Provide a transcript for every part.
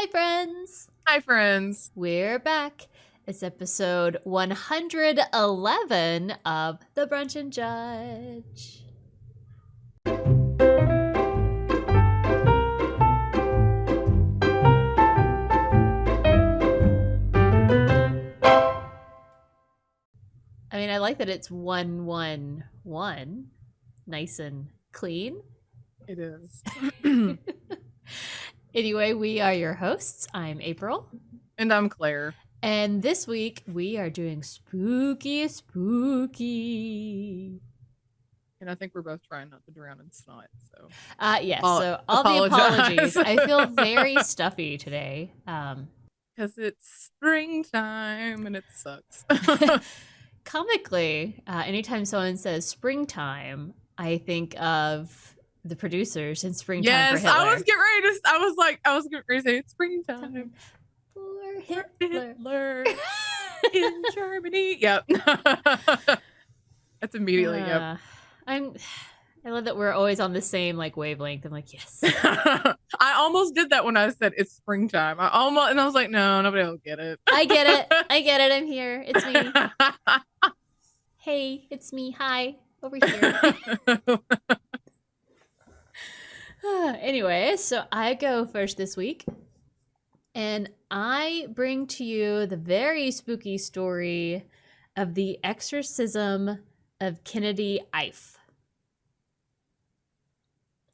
Hi, friends. Hi, friends. We're back. It's episode 111 of the Brunch and Judge. I mean, I like that it's 111. Nice and clean. It is. Anyway, we are your hosts. I'm April. And I'm Claire. And this week we are doing spooky. And I think we're both trying not to drown in snot. So yes. So all the apologies. I feel very stuffy today. Because it's springtime and it sucks. Comically, anytime someone says springtime, I think of the producers in Springtime for Hitler. I was getting ready to say it's springtime for Hitler. In Germany. Yep. That's immediately, yep. I love that we're always on the same wavelength. I'm like, yes. I almost did that when I said it's springtime. And I was like, no, nobody will get it. I get it. I'm here. It's me. Hey, it's me. Hi, over here. Anyway, so I go first this week, and I bring to you the very spooky story of the Exorcism of Kennedy Ife.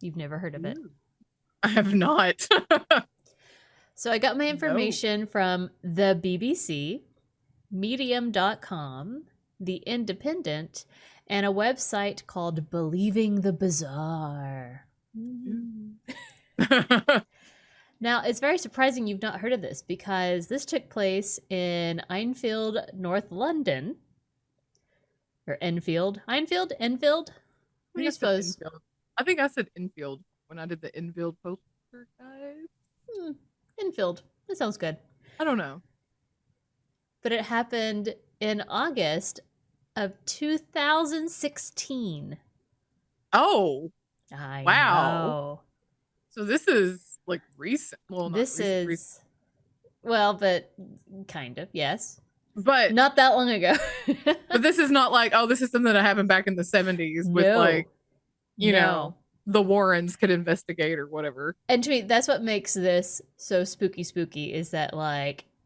You've never heard of it? I have not. So I got my information from the BBC, Medium.com, The Independent, and a website called Believing the Bizarre. Now, it's very surprising you've not heard of this because this took place in Enfield, North London. Or Enfield. Enfield? What do you suppose? I think I said Enfield when I did the Enfield poster, guys. Enfield. That sounds good. I don't know. But it happened in August of 2016. Oh. I wow. know. So this is recent. Well, recent. Well, but kind of, yes. But not that long ago. But this is not this is something that happened back in the 70s with you know, the Warrens could investigate or whatever. And to me, that's what makes this so spooky is that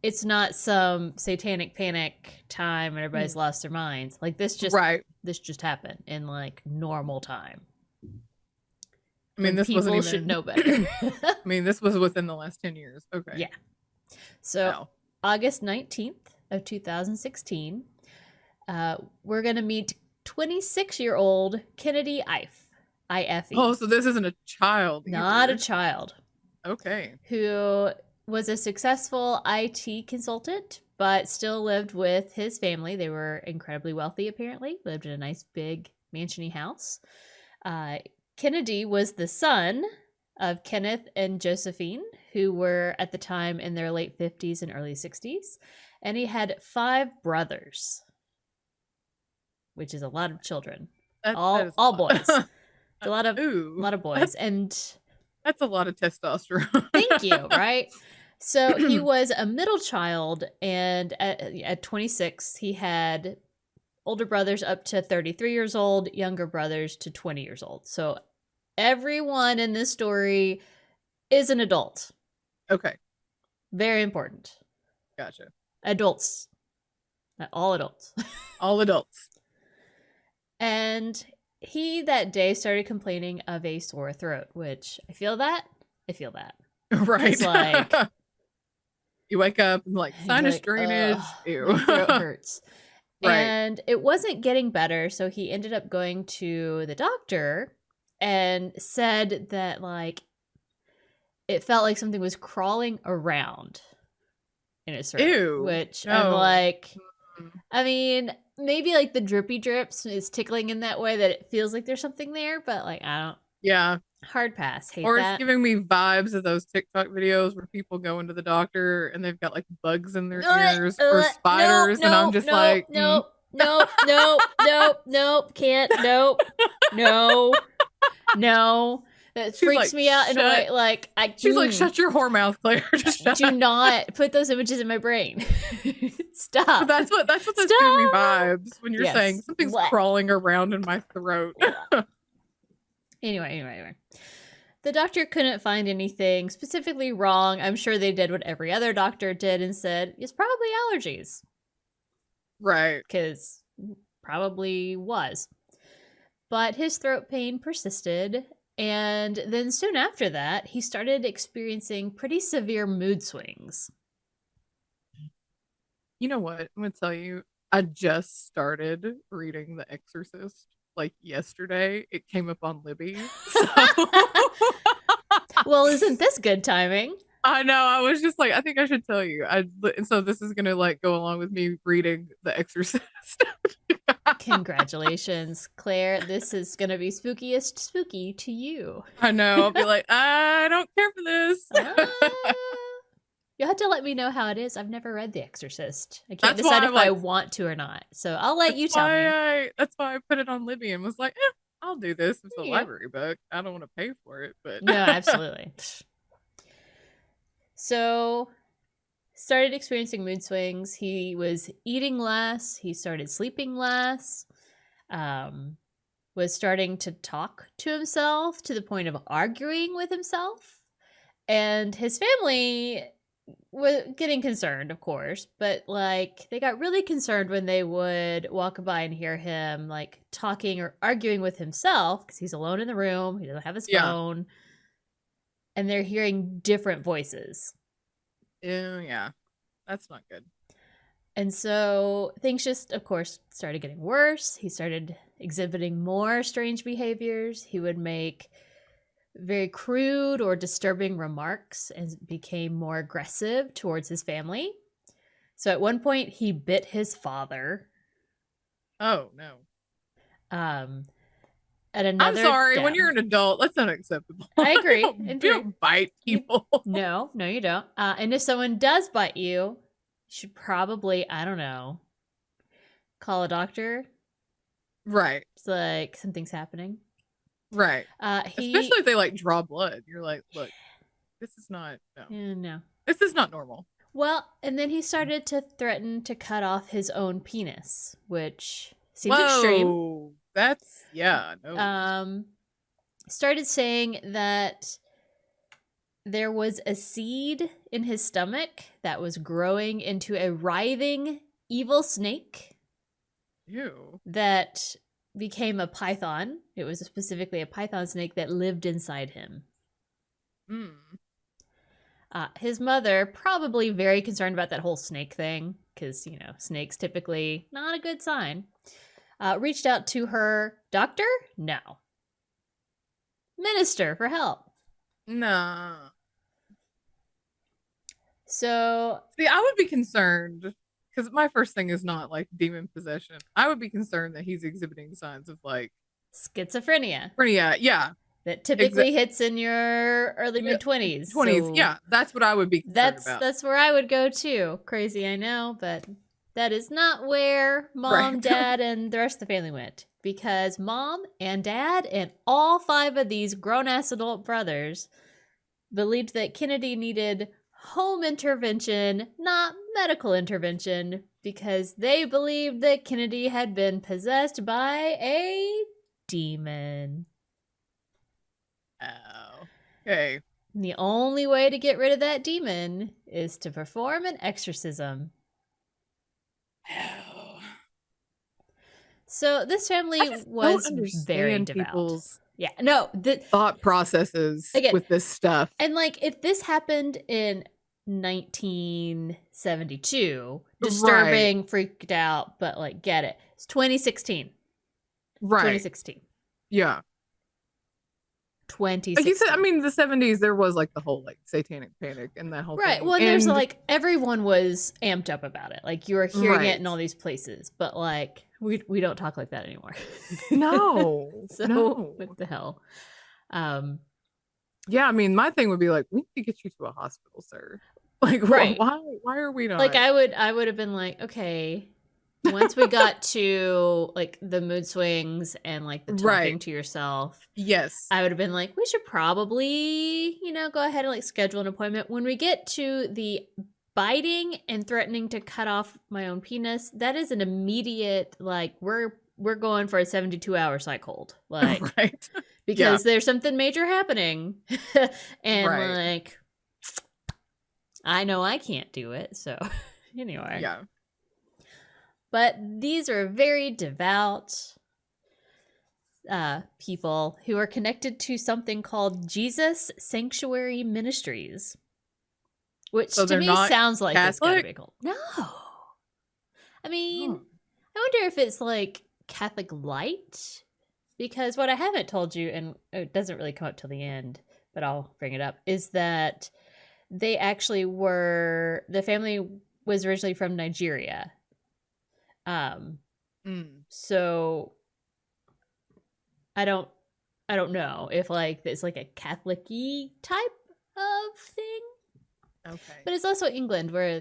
it's not some satanic panic time and everybody's lost their minds. This just happened in normal time. I mean, this people should know better. I mean, this was within the last 10 years. Okay. Yeah. So August 19th of 2016, we're going to meet 26-year-old Kennedy Ife. I-F-E. Oh, so this isn't a child. Not a child. Okay. Who was a successful IT consultant, but still lived with his family. They were incredibly wealthy, apparently. Lived in a nice, big, mansion-y house. Kennedy was the son of Kenneth and Josephine, who were at the time in their late 50s and early 60s. And he had 5 brothers, which is a lot of children. All boys. It's a lot of boys. That's a lot of testosterone. Thank you, right? So he was a middle child, and at 26, he had older brothers up to 33 years old, younger brothers to 20 years old. So everyone in this story is an adult. Okay. Very important. Gotcha. Adults. Not all adults. All adults. And he that day started complaining of a sore throat, which I feel that. Right. It's you wake up and sinus drainage. Ew. My throat hurts. Right. And it wasn't getting better, so he ended up going to the doctor and said that it felt like something was crawling around in his throat. Ew. Which I'm I mean, maybe the drippy drips is tickling in that way that it feels like there's something there, but I don't. Yeah. Hard pass. Hate or that. It's giving me vibes of those TikTok videos where people go into the doctor and they've got bugs in their ears or spiders, and I'm just nope, can't, no. That She's freaks like, me out in a way. Like she's like, shut your whore mouth, Claire. Just shut do up. not put those images in my brain. Stop. But that's what those give me vibes when you're saying something's What? crawling around in my throat. Anyway. The doctor couldn't find anything specifically wrong. I'm sure they did what every other doctor did and said, it's probably allergies. Right. Because probably was. But his throat pain persisted. And then soon after that, he started experiencing pretty severe mood swings. You know what? I'm going to tell you, I just started reading The Exorcist like yesterday. It came up on Libby. So. Well, isn't this good timing? I know. I was just like, I think I should tell you. And so this is going to like go along with me reading The Exorcist. Congratulations, Claire. This is going to be spookiest spooky to you. I know. I'll be like, I don't care for this. You'll have to let me know how it is. I've never read The Exorcist. I can't decide if I want to or not. So I'll let you tell me. That's why I put it on Libby and was like, I'll do this. It's a library book. I don't want to pay for it, but no, absolutely. So started experiencing mood swings. He was eating less. He started sleeping less. Was starting to talk to himself to the point of arguing with himself. And his family was getting concerned, of course, but like they got really concerned when they would walk by and hear him like talking or arguing with himself because he's alone in the room. He doesn't have his phone. And they're hearing different voices. Yeah. That's not good. And so things just, of course, started getting worse. He started exhibiting more strange behaviors. He would make very crude or disturbing remarks and became more aggressive towards his family. So at one point, he bit his father. Oh, no. At another, I'm sorry, when you're an adult, that's unacceptable. I agree. You don't bite people. No, you don't. And if someone does bite you, you should probably, I don't know, call a doctor. Right. It's like something's happening. Right. Especially if they like draw blood. You're like, look, this is not no. This is not normal. Well, and then he started to threaten to cut off his own penis, which seems extreme. That's no. Started saying that there was a seed in his stomach that was growing into a writhing evil snake. Ew. That became a python. It was specifically a python snake that lived inside him. His mother, probably very concerned about that whole snake thing, because, you know, snakes typically not a good sign, reached out to her doctor? No. Minister for help? No. So... See, I would be concerned... Because my first thing is not like demon possession. I would be concerned that he's exhibiting signs of like schizophrenia. Yeah. That typically hits in your early mid-20s. 20s, so yeah. That's what I would be concerned about. That's where I would go too. Crazy, I know, but that is not where Mom, Dad, and the rest of the family went. Because Mom and Dad and all 5 of these grown-ass adult brothers believed that Kennedy needed home intervention, not medical intervention, because they believed that Kennedy had been possessed by a demon. Oh, okay. The only way to get rid of that demon is to perform an exorcism. Oh. So this family was very devout. Yeah, no, the thought processes again, with this stuff. And like, if this happened in 1972, disturbing, freaked out, but like, get it. It's 2016. Right. 2016. Yeah. 2016. Like you said, I mean, the 70s, there was like the whole like satanic panic and that whole right. thing. Well, there's like, everyone was amped up about it. Like, you were hearing it in all these places, but like, we don't talk like that anymore. No. So what the hell? Yeah, I mean, my thing would be like, we need to get you to a hospital, sir. Like, why are we not? Like, I would have been like, okay, once we got to like the mood swings and like the talking to yourself, yes, I would have been like, we should probably, go ahead and like schedule an appointment. When we get to the biting and threatening to cut off my own penis, that is an immediate, like, we're going for a 72-hour cycle, like, right, because there's something major happening. And like, I know I can't do it, so anyway. Yeah. But these are very devout people who are connected to something called Jesus Sanctuary Ministries, which to me sounds like it's gotta be cool. No. I mean, I wonder if it's like Catholic Light, because what I haven't told you, and it doesn't really come up till the end, but I'll bring it up, is that they actually the family was originally from Nigeria. So I don't know if like it's like a Catholic-y type of thing. Okay. But it's also England where,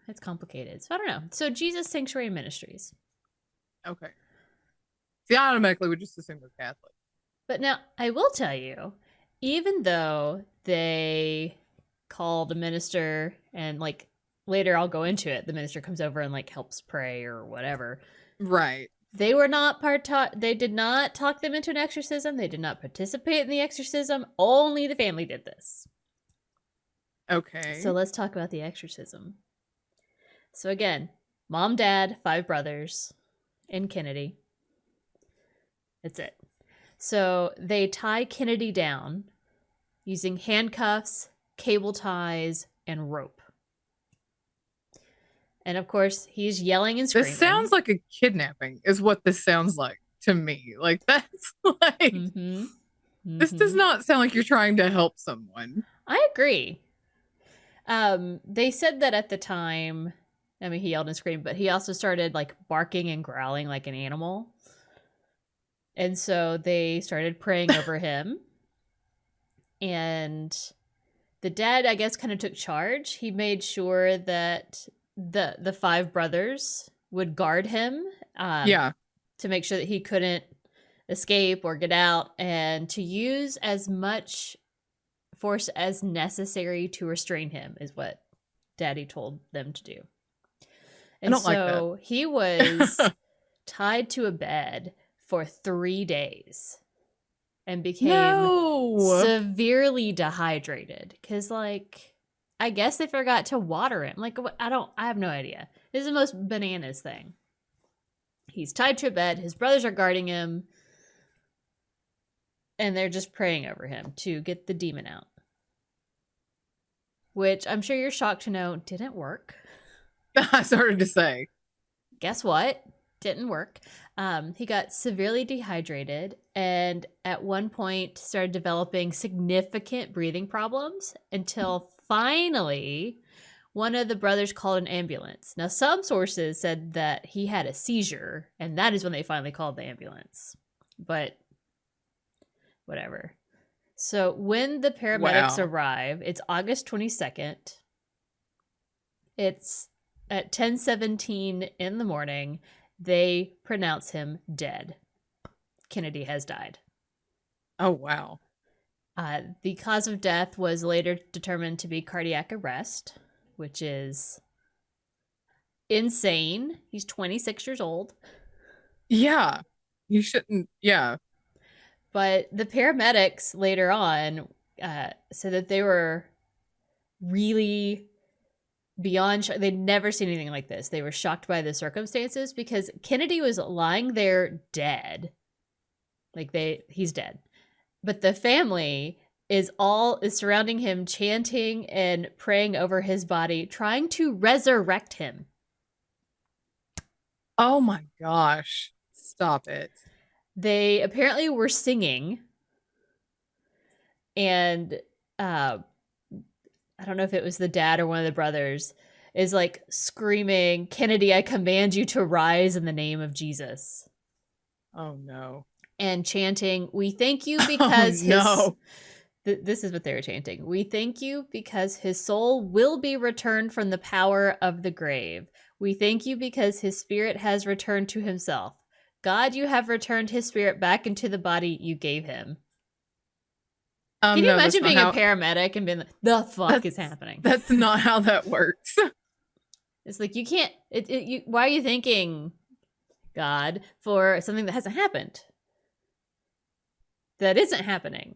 it's complicated. So I don't know. So Jesus Sanctuary Ministries. Okay. See, I automatically would just assume they're Catholic. But now I will tell you, even though they called a minister and like later I'll go into it, the minister comes over and like helps pray or whatever. Right. They were not they did not talk them into an exorcism. They did not participate in the exorcism. Only the family did this. Okay. So let's talk about the exorcism. So again, mom, dad, 5 brothers, and Kennedy. That's it. So they tie Kennedy down using handcuffs, cable ties, and rope. And of course, he's yelling and screaming. This sounds like a kidnapping, is what this sounds like to me. Like, that's like, this does not sound like you're trying to help someone. I agree. They said that at the time, I mean, he yelled and screamed, but he also started like barking and growling like an animal. And so they started praying over him. And the dad, I guess, kind of took charge. He made sure that the 5 brothers would guard him. To make sure that he couldn't escape or get out, and to use as much force as necessary to restrain him is what Daddy told them to do. And so like that. He was tied to a bed for 3 days and became severely dehydrated because, like, I guess they forgot to water him. Like, I have no idea. This is the most bananas thing. He's tied to a bed. His brothers are guarding him. And they're just praying over him to get the demon out. Which I'm sure you're shocked to know didn't work. I started to say. Guess what? Didn't work. He got severely dehydrated and at one point started developing significant breathing problems until finally one of the brothers called an ambulance. Now, some sources said that he had a seizure, and that is when they finally called the ambulance. But whatever. So when the paramedics arrive, it's August 22nd. It's at 10:17 in the morning. They pronounce him dead. Kennedy has died. Oh, wow. The cause of death was later determined to be cardiac arrest, which is insane. He's 26 years old. Yeah. You shouldn't. Yeah. But the paramedics later on said that they were really beyond they'd never seen anything like this. They were shocked by the circumstances because Kennedy was lying there dead. Like he's dead. But the family is surrounding him, chanting and praying over his body, trying to resurrect him. Oh my gosh. Stop it. They apparently were singing, and I don't know if it was the dad or one of the brothers is like screaming, "Kennedy, I command you to rise in the name of Jesus." Oh no. And chanting, "We thank you because This is what they were chanting. We thank you because his soul will be returned from the power of the grave. We thank you because his spirit has returned to himself. God, you have returned his spirit back into the body you gave him. Can you No, that's imagine not being a how. paramedic and being like, the fuck is happening? That's not how that works. It's like, you can't. Why are you thanking God for something that hasn't happened? That isn't happening.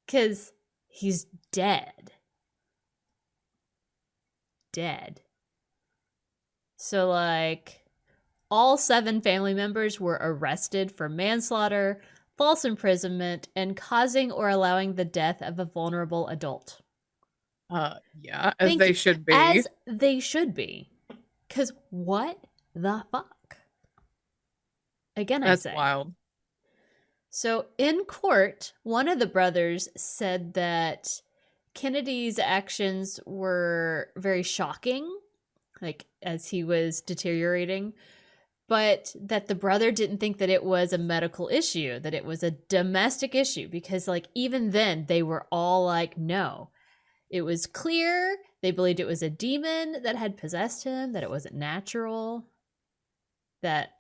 Because he's dead. Dead. So, like, all 7 family members were arrested for manslaughter, false imprisonment, and causing or allowing the death of a vulnerable adult. Yeah, as they should be. As they should be. Because what the fuck? Again, I say. That's wild. So in court, one of the brothers said that Kennedy's actions were very shocking, like as he was deteriorating, but that the brother didn't think that it was a medical issue, that it was a domestic issue, because like even then they were all like, no, it was clear. They believed it was a demon that had possessed him, that it wasn't natural. That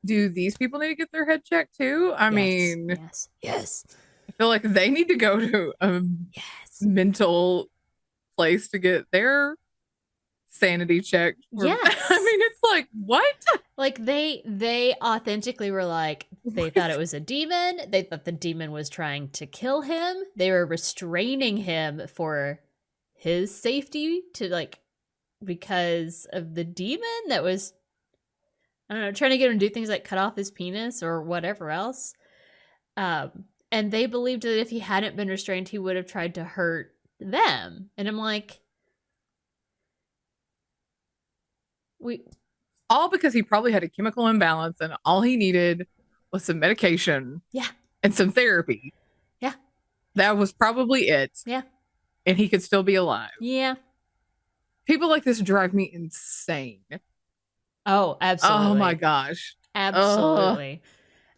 do these people need to get their head checked too? I mean, yes. I feel like they need to go to a mental place to get their sanity checked. Yes. I mean, it's like, what? Like they authentically were like, they thought it was a demon. They thought the demon was trying to kill him. They were restraining him for his safety, to like, because of the demon that was, I don't know, trying to get him to do things like cut off his penis or whatever else. And they believed that if he hadn't been restrained, he would have tried to hurt them. And I'm like, all because he probably had a chemical imbalance and all he needed was some medication. Yeah. And some therapy. Yeah. That was probably it. Yeah. And he could still be alive. Yeah. People like this drive me insane. Oh, absolutely. Oh my gosh. Absolutely.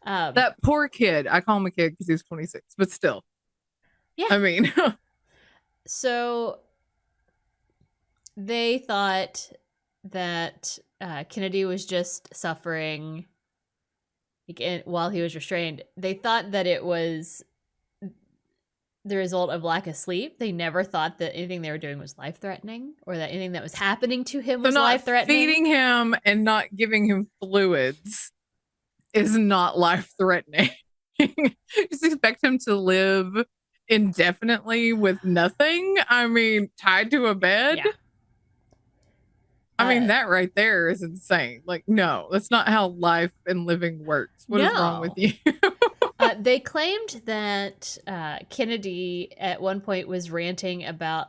That poor kid. I call him a kid because he was 26, but still. Yeah. I mean. So they thought that Kennedy was just suffering while he was restrained. They thought that it was the result of lack of sleep. They never thought that anything they were doing was life-thrreatening, or that anything that was happening to him was life-threatening. Feeding him and not giving him fluids is not life-threatening. Just expect him to live indefinitely with nothing. I mean, tied to a bed. Yeah. I mean, that right there is insane. Like, no, that's not how life and living works. What is wrong with you? They claimed that Kennedy at one point was ranting about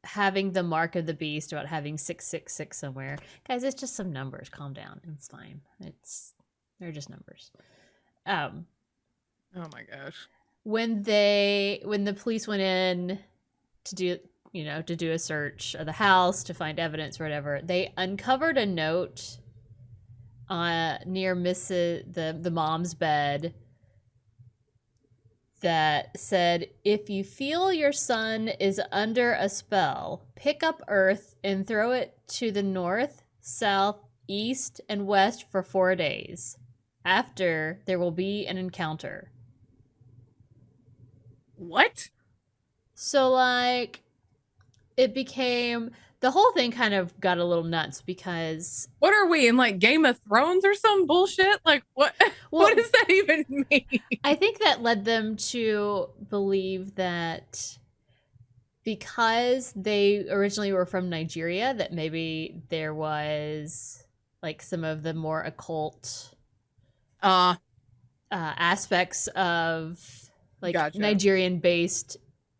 having the mark of the beast, about having 666 somewhere. Guys, it's just some numbers. Calm down. It's fine. They're just numbers. Oh my gosh. When the police went in to do a search of the house to find evidence or whatever, they uncovered a note near the mom's bed that said, if you feel your son is under a spell, pick up earth and throw it to the north, south, east, and west for 4 days. After, there will be an encounter. What? So, like, it became... The whole thing kind of got a little nuts because... What are we, in, like, Game of Thrones or some bullshit? Like, what? Well, what does that even mean? I think that led them to believe that because they originally were from Nigeria, that maybe there was, like, some of the more occult aspects of, like, gotcha. Nigerian-based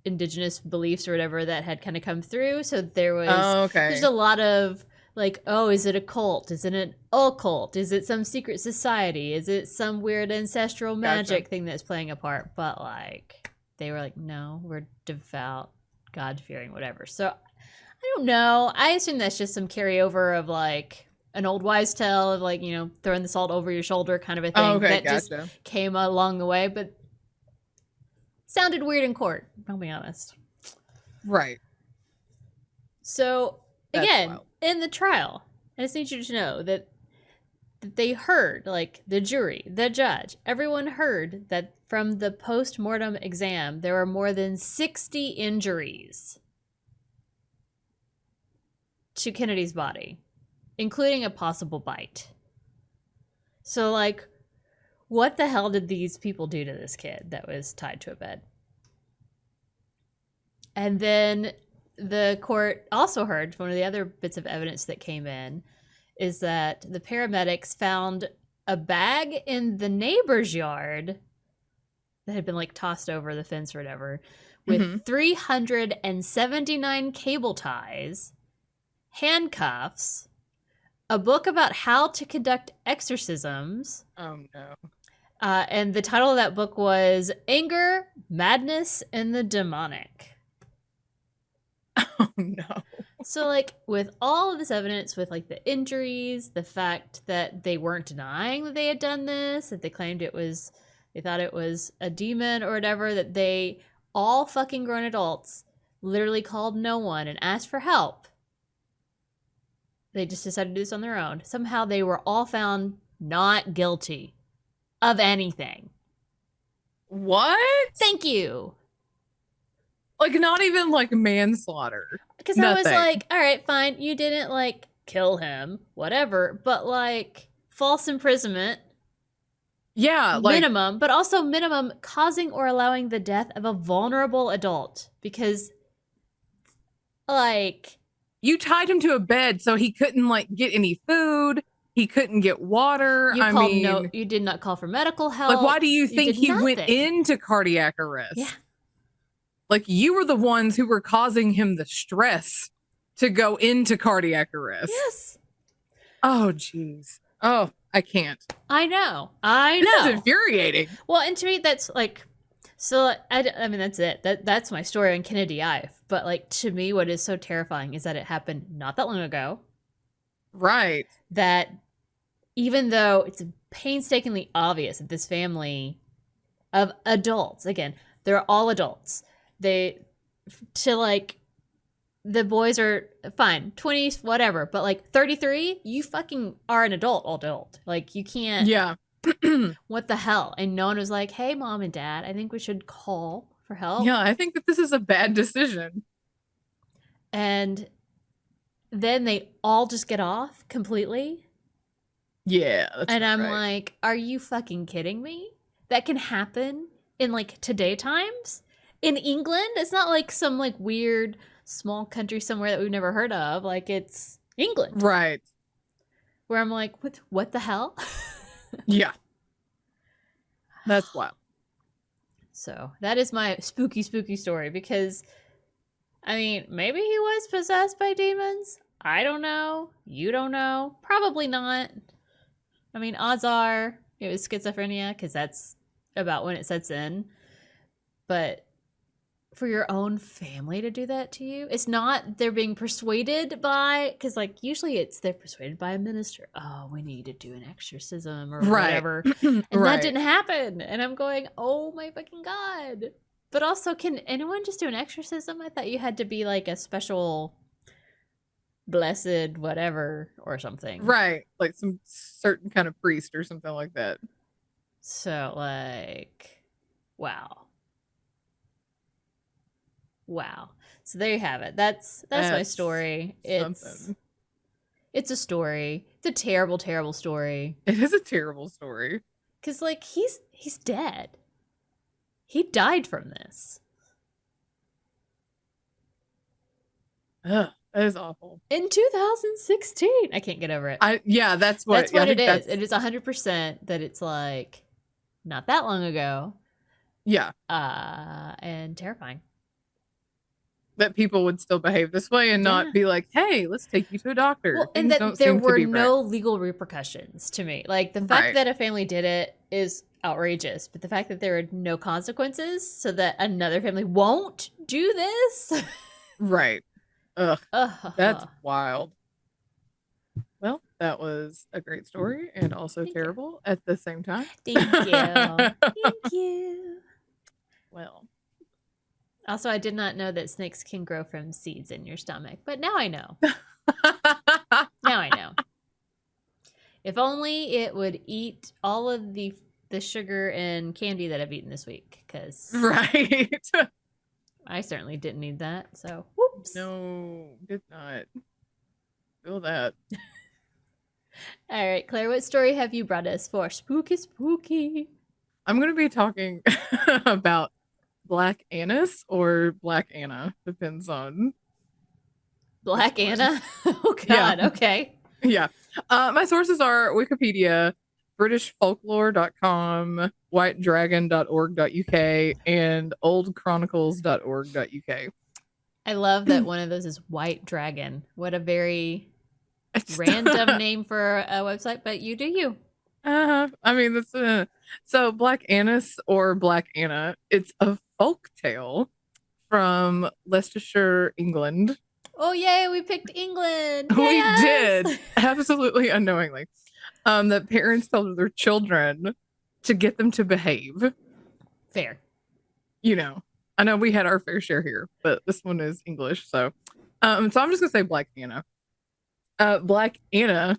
indigenous beliefs or whatever that had kind of come through. So there was there's a lot of like, oh, is it a cult? Is it an occult? Is it some secret society? Is it some weird ancestral magic thing that's playing a part? But like, they were like, no, we're devout, God-fearing, whatever. So I don't know. I assume that's just some carryover of like an old wives' tale of like, throwing the salt over your shoulder kind of a thing that just came along the way. But sounded weird in court, I'll be honest. Right. So, That's again, wild. in the trial, I just need you to know that they heard, like the jury, the judge, everyone heard that from the post-mortem exam, there were more than 60 injuries to Kennedy's body, including a possible bite. So, like, what the hell did these people do to this kid that was tied to a bed? And then the court also heard, one of the other bits of evidence that came in, is that the paramedics found a bag in the neighbor's yard that had been like tossed over the fence or whatever with 379 cable ties, handcuffs, a book about how to conduct exorcisms. Oh no. And the title of that book was Anger, Madness, and the Demonic. Oh no. So, like, with all of this evidence, with like the injuries, the fact that they weren't denying that they had done this, that they claimed they thought it was a demon or whatever, that they, all fucking grown adults, literally called no one and asked for help. They just decided to do this on their own. Somehow they were all found not guilty of anything. What? Thank you. Like, not even like manslaughter. Because I was like, all right, fine, you didn't like kill him, whatever, but like false imprisonment. Yeah, like minimum, but also minimum causing or allowing the death of a vulnerable adult. Because, like, you tied him to a bed so he couldn't like get any food. He couldn't get water. You did not call for medical help. Like, why do you think he went nothing. into cardiac arrest? Yeah. Like, you were the ones who were causing him the stress to go into cardiac arrest. Yes. Oh, jeez. Oh, I can't. I know. This is infuriating. Well, and to me, that's like, so I mean, that's it. That's my story on Kennedy Ife. But like, to me, what is so terrifying is that it happened not that long ago. Right. That even though it's painstakingly obvious that this family of adults, again, they're all adults. The boys are fine, 20s, whatever, but like 33, you fucking are an adult. Like, you can't. Yeah. What the hell? And no one was like, hey, mom and dad, I think we should call for help. Yeah, I think that this is a bad decision. And then they all just get off completely. Yeah. And I'm like, are you fucking kidding me? That can happen in like today times? In England? It's not like some like weird small country somewhere that we've never heard of. Like, it's England. Right. Where I'm like, what the hell? Yeah. That's wild. So that is my spooky story, because, I mean, maybe he was possessed by demons. I don't know. You don't know. Probably not. I mean, odds are it was schizophrenia, because that's about when it sets in. But for your own family to do that to you, it's not they're being persuaded by, because like usually it's they're persuaded by a minister. Oh, we need to do an exorcism or whatever. And that didn't happen. And I'm going, oh my fucking God. But also, can anyone just do an exorcism? I thought you had to be like a special blessed whatever or something. Right. Like some certain kind of priest or something like that. So like, wow. So there you have it. That's my story. It's a story. It's a terrible story. It is a terrible story. Cause like he's dead. He died from this. Ugh, that is awful. In 2016. I can't get over it. That's what it is. It is 100% that it's like not that long ago. Yeah. And terrifying. That people would still behave this way and not be like, hey, let's take you to a doctor. Well, and that there were no legal repercussions to me. Like, the fact that a family did it is outrageous, but the fact that there are no consequences so that another family won't do this. Right. Ugh. That's wild. Well, that was a great story and also terrible at the same time. Thank you. Thank you. Well, Also, I did not know that snakes can grow from seeds in your stomach, but now I know. Now I know. If only it would eat all of the sugar and candy that I've eaten this week, because Right. I certainly didn't need that. So, whoops. No, did not feel that. All right, Claire, what story have you brought us for spooky spooky? I'm going to be talking about Black Annis or Black Anna. Depends on which Black one. Anna? Oh Yeah. God. Okay. Yeah. My sources are Wikipedia, BritishFolklore.com, WhiteDragon.org.uk, and OldChronicles.org.uk. I love that one of those is White Dragon. What a very It's random name for a website, but you do you. I mean, that's so Black Annis or Black Anna. It's a folk tale from Leicestershire, England. Oh yay, we picked England. We Yes! did, absolutely unknowingly. That parents tell their children to get them to behave. Fair. You know, I know we had our fair share here, but this one is English, so I'm just gonna say Black Anna. Black Anna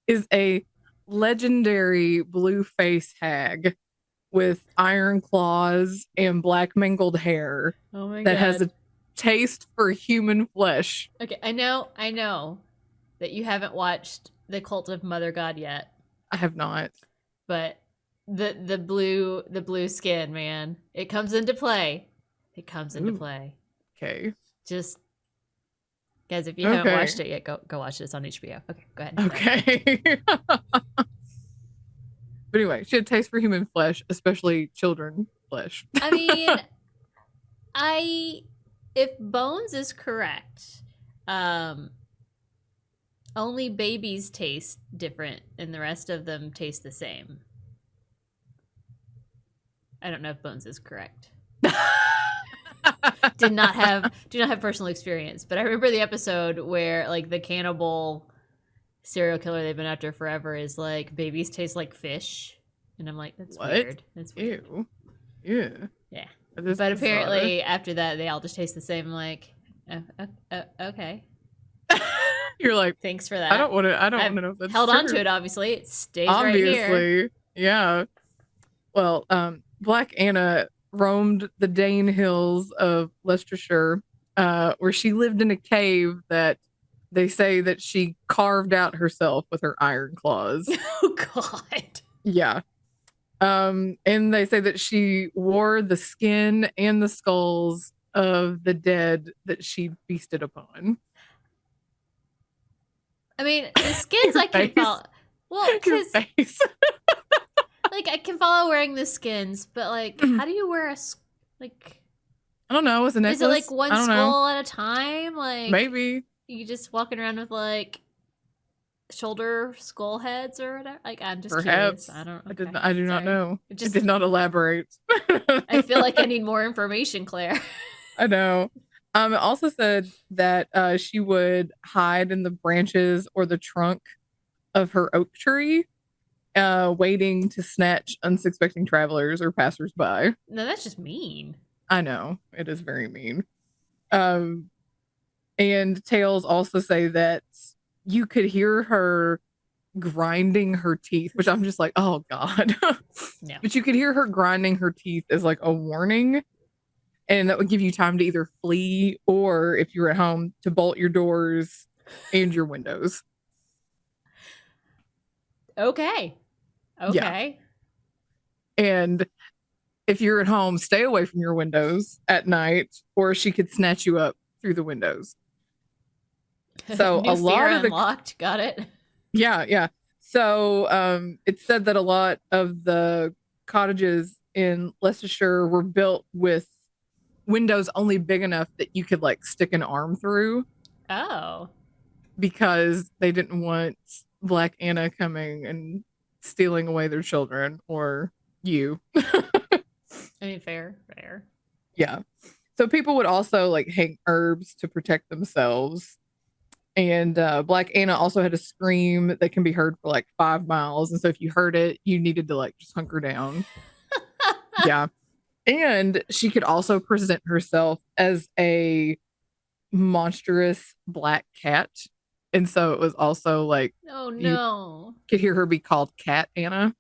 is a legendary blue face hag with iron claws and black mangled hair Oh my that God. has a taste for human flesh. Okay, I know that you haven't watched The Cult of Mother God yet, I have not. but the blue skin, man, it comes into play. It comes into Ooh, play. okay. Just guys, if you haven't Okay. watched it yet, go watch this on HBO. Okay, go ahead. Okay. But anyway, she had taste for human flesh, especially children flesh. I mean, if Bones is correct, only babies taste different and the rest of them taste the same. I don't know if Bones is correct. do not have personal experience, but I remember the episode where like the cannibal serial killer they've been after forever is like babies taste like fish, and I'm like, that's What? weird. That's weird. Ew. Yeah. Yeah. That's But bizarre. apparently after that they all just taste the same. I'm like, okay. You're like, Thanks for that. I don't want to know if that's held true. on to it, obviously. It stays right here. Obviously. Yeah. Well, Black Anna roamed the Dane hills of Leicestershire, where she lived in a cave that they say that she carved out herself with her iron claws. Oh God. Yeah. And they say that she wore the skin and the skulls of the dead that she feasted upon. I mean, the skins I can follow. Well, because like I can follow wearing the skins, but like, how do you wear a like? I don't know. It's a necklace. Is it like one skull at a time? Like maybe you just walking around with like shoulder skull heads or whatever. Like I'm just perhaps. curious. I don't. Okay. I do not know. It did not elaborate. I feel like I need more information, Claire. I know. It also said that she would hide in the branches or the trunk of her oak tree, waiting to snatch unsuspecting travelers or passersby. No, that's just mean. I know. It is very mean. And tales also say that you could hear her grinding her teeth, which I'm just like, oh God. No. But you could hear her grinding her teeth as like a warning. And that would give you time to either flee or, if you're at home, to bolt your doors and your windows. Okay. Yeah. And if you're at home, stay away from your windows at night, or she could snatch you up through the windows. So New a lot fear of the unlocked. Got it. Yeah. So it's said that a lot of the cottages in Leicestershire were built with windows only big enough that you could like stick an arm through. Oh. Because they didn't want Black Anna coming and stealing away their children or you. I mean, fair. Yeah. So people would also like hang herbs to protect themselves. And Black Anna also had a scream that can be heard for like 5 miles. And so if you heard it, you needed to like just hunker down. Yeah. And she could also present herself as a monstrous black cat. And so it was also like Oh you no. could hear her be called Cat Anna.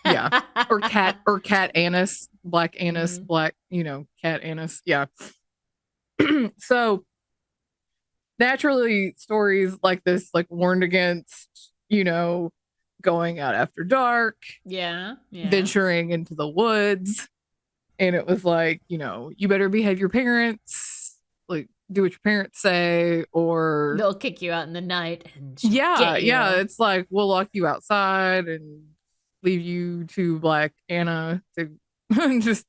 Yeah. Or Cat Annis, Black Annis, Mhm. Black, Cat Annis. Yeah. So naturally stories like this like warned against, going out after dark, Yeah, yeah. venturing into the woods. And it was like, you better behave your parents, like do what your parents say, or They'll kick you out in the night and she'll yeah, get yeah, you. it's like we'll lock you outside and leave you to Black Anna to just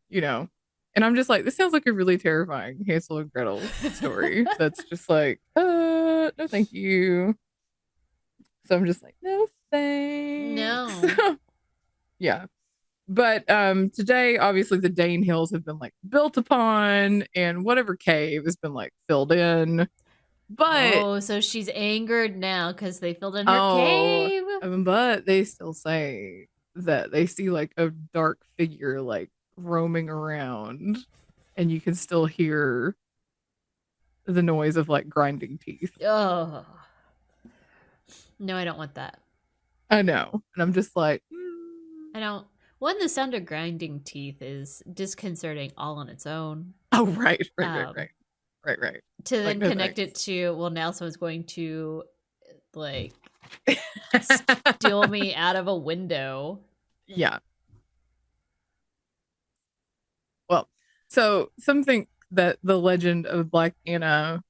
you know. And I'm just like, this sounds like a really terrifying Hansel and Gretel story. That's just like, no, thank you. So I'm just like, no, thanks. No. Yeah. But today, obviously, the Dane Hills have been like built upon, and whatever cave has been like filled in. But Oh, so she's angered now because they filled in her oh, cave. but they still say that they see like a dark figure like roaming around, and you can still hear the noise of like grinding teeth. Oh. No, I don't want that. I know. And I'm just like, I don't. One, the sound of grinding teeth is disconcerting all on its own. oh, right, right, right, Um, right, right, right. to Like, then no connect thanks. it to, well, now someone's going to like steal me out of a window. Yeah. Well, so something that the legend of Black Anna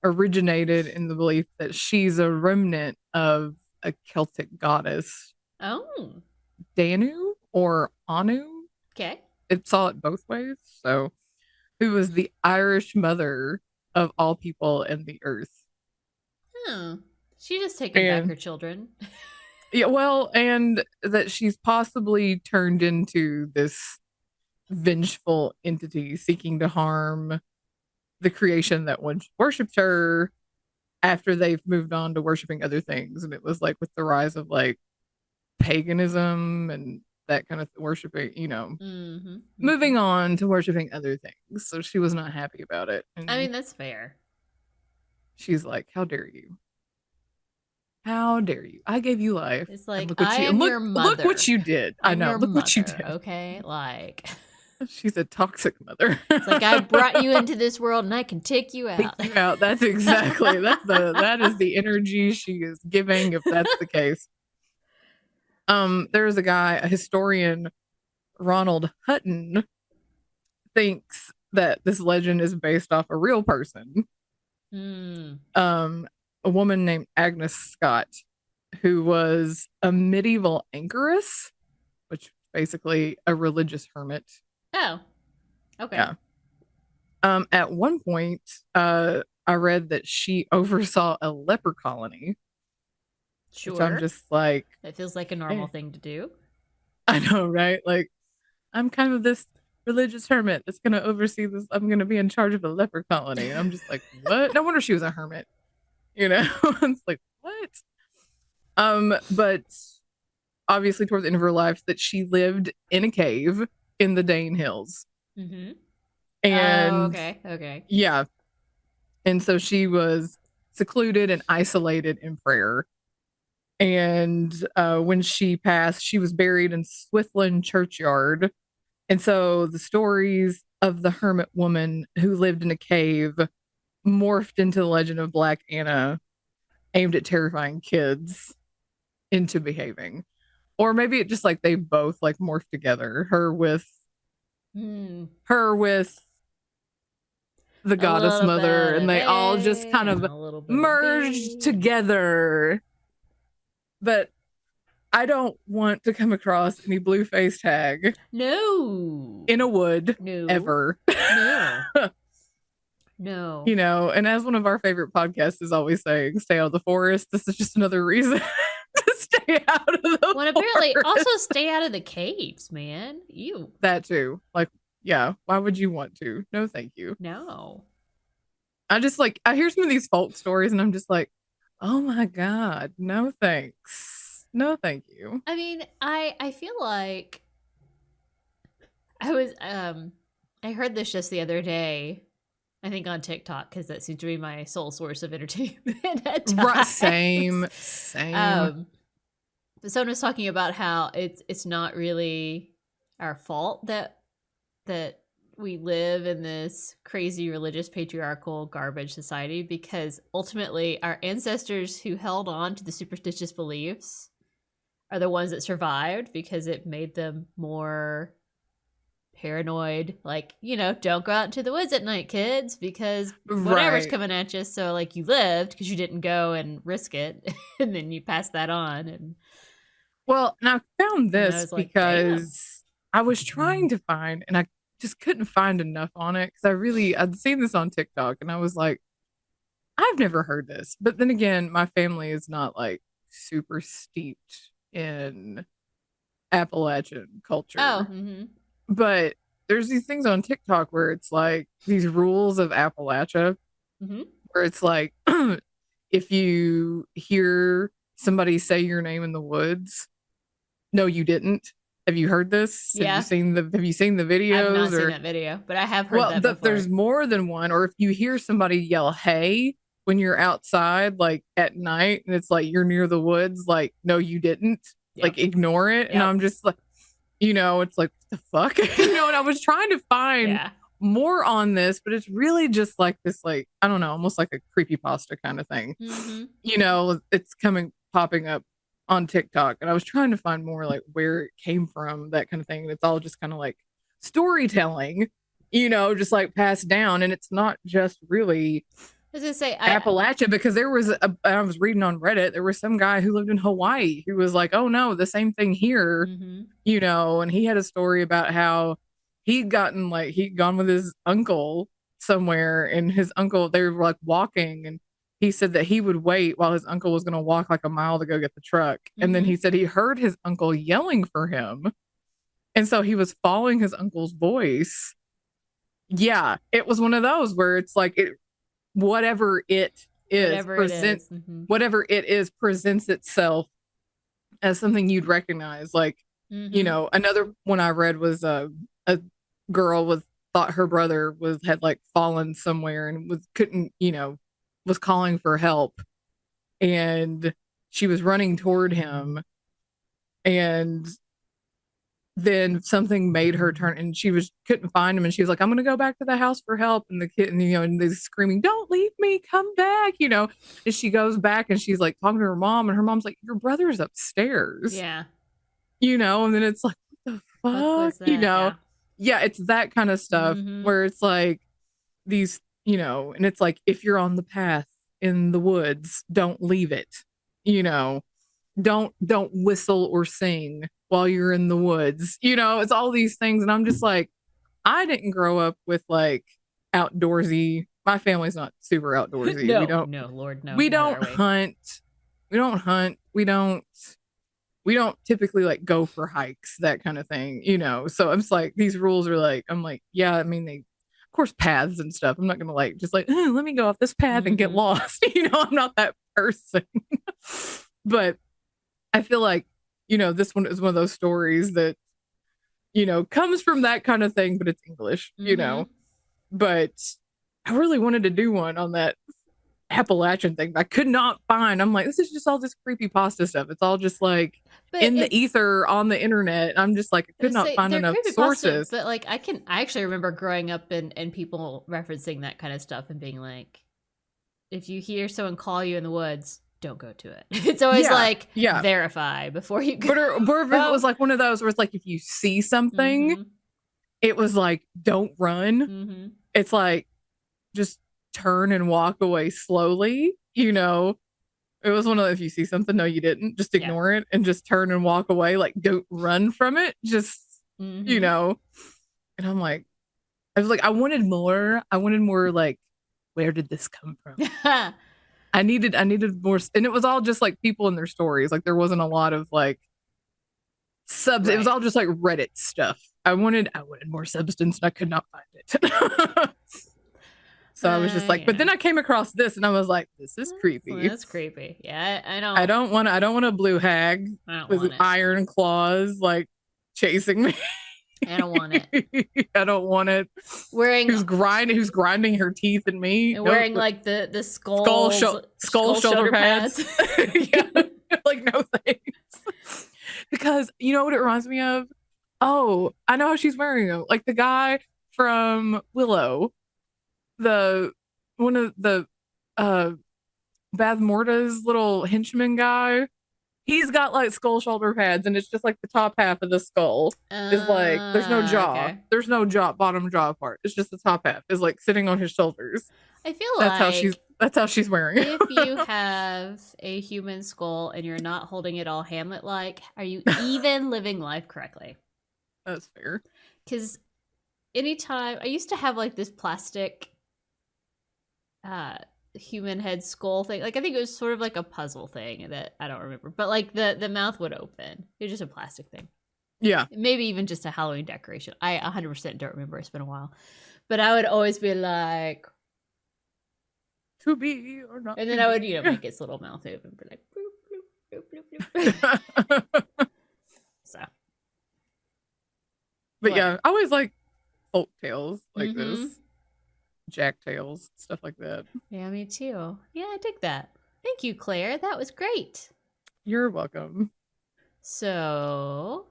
originated in the belief that she's a remnant of a Celtic goddess, Oh, Danu or Anu. okay. It saw it both ways. So, who was the Irish mother of all people in the earth. Oh, she just taken back And her children. yeah, well, and that she's possibly turned into this vengeful entity seeking to harm the creation that once worshipped her after they've moved on to worshiping other things. And it was like with the rise of like paganism and that kind of worshiping, Mm-hmm, mm-hmm. moving on to worshiping other things. So she was not happy about it. I And mean, that's fair. she's like, how dare you? How dare you? I gave you life. It's And like, look what I you am look your look what mother. you did. I I'm know. your Look what you mother, did. okay? Like, She's a toxic mother. it's like I brought you into this world and I can take you Take out. you out. That's exactly. That is the energy she is giving if that's the case. There's a guy, a historian, Ronald Hutton, thinks that this legend is based off a real person. Hmm. Um, a woman named Agnes Scott, who was a medieval anchoress, which is basically a religious hermit. Oh, okay. Yeah. At one point, I read that she oversaw a leper colony, which I'm Sure. just like, That feels like a normal eh. thing to do. I know, right? Like, I'm kind of this religious hermit that's going to oversee this. I'm going to be in charge of a leper colony. And I'm just like, what? No wonder she was a hermit. It's like, what? But obviously, towards the end of her life, that she lived in a cave in the Dane Hills. Mm-hmm. Oh, And okay. Okay. yeah. And so she was secluded and isolated in prayer. And when she passed, she was buried in Swithland Churchyard. And so the stories of the hermit woman who lived in a cave morphed into the legend of Black Anna, aimed at terrifying kids into behaving. Or maybe it just like they both like morphed together. Hmm. Her with the A goddess little mother, bit and of they all just A kind and of a little bit of merged B. together. But I don't want to come across any blue face tag No. in a wood No. ever. No. No. And as one of our favorite podcasts is always saying, stay out of the forest. This is just another reason to stay out of the Well, apparently, also forest. stay out of the caves, man. You. That too. Like, yeah, why would you want to? No, thank you. No. I just like, I hear some of these folk stories and I'm just like, oh my God, no thanks. No, thank you. I mean, I feel like I was I heard this just the other day. I think on TikTok because that seems to be my sole source of entertainment at Right, times. same. But someone was talking about how it's not really our fault that we live in this crazy religious patriarchal garbage society because ultimately our ancestors who held on to the superstitious beliefs are the ones that survived because it made them more paranoid, like, don't go out into the woods at night, kids, because whatever's Right. coming at you. So like you lived because you didn't go and risk it and then you pass that on. And Well, and I found and I this was like, damn. because I was trying to find, and I just couldn't find enough on it because I'd seen this on TikTok and I was like, I've never heard this. But then again, my family is not like super steeped in Appalachian Oh, culture. mm-hmm. But there's these things on TikTok where it's like these rules of Appalachia, Mm-hmm. where it's like if you hear somebody say your name in the woods, no, you didn't. Have you heard this? Yeah. Have you seen the I've not videos seen or that video, but I have heard well, that before. there's more than one. Or if you hear somebody yell "Hey" when you're outside, like at night, and it's like you're near the woods, like no, you didn't. Yep. Like ignore it. And Yep. I'm just like, it's like what the fuck, And I was trying to find Yeah. more on this, but it's really just like this, like I don't know, almost like a creepypasta kind of thing. Mm-hmm. It's popping up on TikTok, and I was trying to find more like where it came from, that kind of thing. And it's all just kind of like storytelling, just like passed down. And it's not just really I was gonna say Appalachia, because I was reading on Reddit, there was some guy who lived in Hawaii who was like, oh no, the same thing here, mm-hmm. and he had a story about how he'd gone with his uncle somewhere, and his uncle, they were like walking, and he said that he would wait while his uncle was going to walk like a mile to go get the truck. And then Mm-hmm. he said he heard his uncle yelling for him. And so he was following his uncle's voice. Yeah, it was one of those where it's like whatever it is Whatever it is. Mm-hmm. whatever it is presents itself as something you'd recognize. Like, Mm-hmm. another one I read was a girl thought her brother had like fallen somewhere and was calling for help, and she was running toward him, and then something made her turn, and couldn't find him, and she was like, I'm gonna go back to the house for help. And the kid, and they're screaming, don't leave me, come back, and she goes back and she's like talking to her mom, and her mom's like, your brother's upstairs, Yeah. and then it's like, what the Fuck fuck, was that? Yeah. yeah, it's that kind of stuff Mm-hmm. where it's like these, and it's like, if you're on the path in the woods, don't leave it, you know don't whistle or sing while you're in the woods. It's all these things. And I'm just like, I didn't grow up with like outdoorsy. My family's not super outdoorsy. No, no, Lord, no, We neither don't are we. hunt. We don't hunt. We don't typically like go for hikes, that kind of thing, So I'm just like, these rules are like, I'm like, yeah, I mean, they, of course, paths and stuff. I'm not gonna like just like, let me go off this path and get Mm-hmm. lost. I'm not that person. But I feel like, this one is one of those stories that, comes from that kind of thing, but it's English, Mm-hmm. But I really wanted to do one on that Appalachian thing, but I could not find. I'm like, this is just all this creepy pasta stuff. It's all just like But in the it's ether on the internet. I'm just like, I could not say find they're enough creepypasta, sources. but like I actually remember growing up and people referencing that kind of stuff and being like, if you hear someone call you in the woods, don't go to it. It's always Yeah, like yeah. verify before you go. But if it was like one of those where it's like, if you see something, Mm-hmm. it was like, don't run. Mm-hmm. It's like, just turn and walk away slowly. It was one of the, if you see something, no, you didn't, just Yeah. ignore it and just turn and walk away. Like, don't run from it. Just, Mm-hmm. And I'm like, I was like, I wanted more. I wanted more like, where did this come from? I needed more. And it was all just like people in their stories. Like, there wasn't a lot of like subs. It was Right. all just like Reddit stuff. I wanted more substance, and I could not find it. So I was just like, but then I came across this, and I was like, this is creepy. That's creepy. Yeah, I don't. I don't want a blue hag I don't with want it. iron claws like chasing me. I don't want it. I don't want it. Wearing Who's grinding her teeth at me? and Nope. wearing like the skull shoulder pads. Yeah. Like, no thanks. Because you know what it reminds me of? Oh, I know how she's wearing them. Like the guy from Willow, the one of the Baz Morta's little henchman guy. He's got like skull shoulder pads, and it's just like the top half of the skull is like there's no jaw. Okay. There's no jaw, bottom jaw part. It's just the top half is like sitting on his shoulders. I feel That's how she's wearing it. if you have a human skull and you're not holding it all Hamlet like, are you even living life correctly? That's fair. Because anytime I used to have like this plastic human head skull thing. Like I think it was sort of like a puzzle thing that I don't remember. But like the mouth would open. It was just a plastic thing. Yeah. Maybe even just a Halloween decoration. I 100% don't remember. It's been a while. But I would always be like, to be or not. and then I would, make its little mouth open, be like, bloop, bloop, bloop, bloop, bloop. So. But yeah, I always like folk tales like Mm-hmm. this. Jack tales, stuff like that. Yeah, me too. Yeah, I dig that. Thank you, Claire. That was great. You're welcome. So,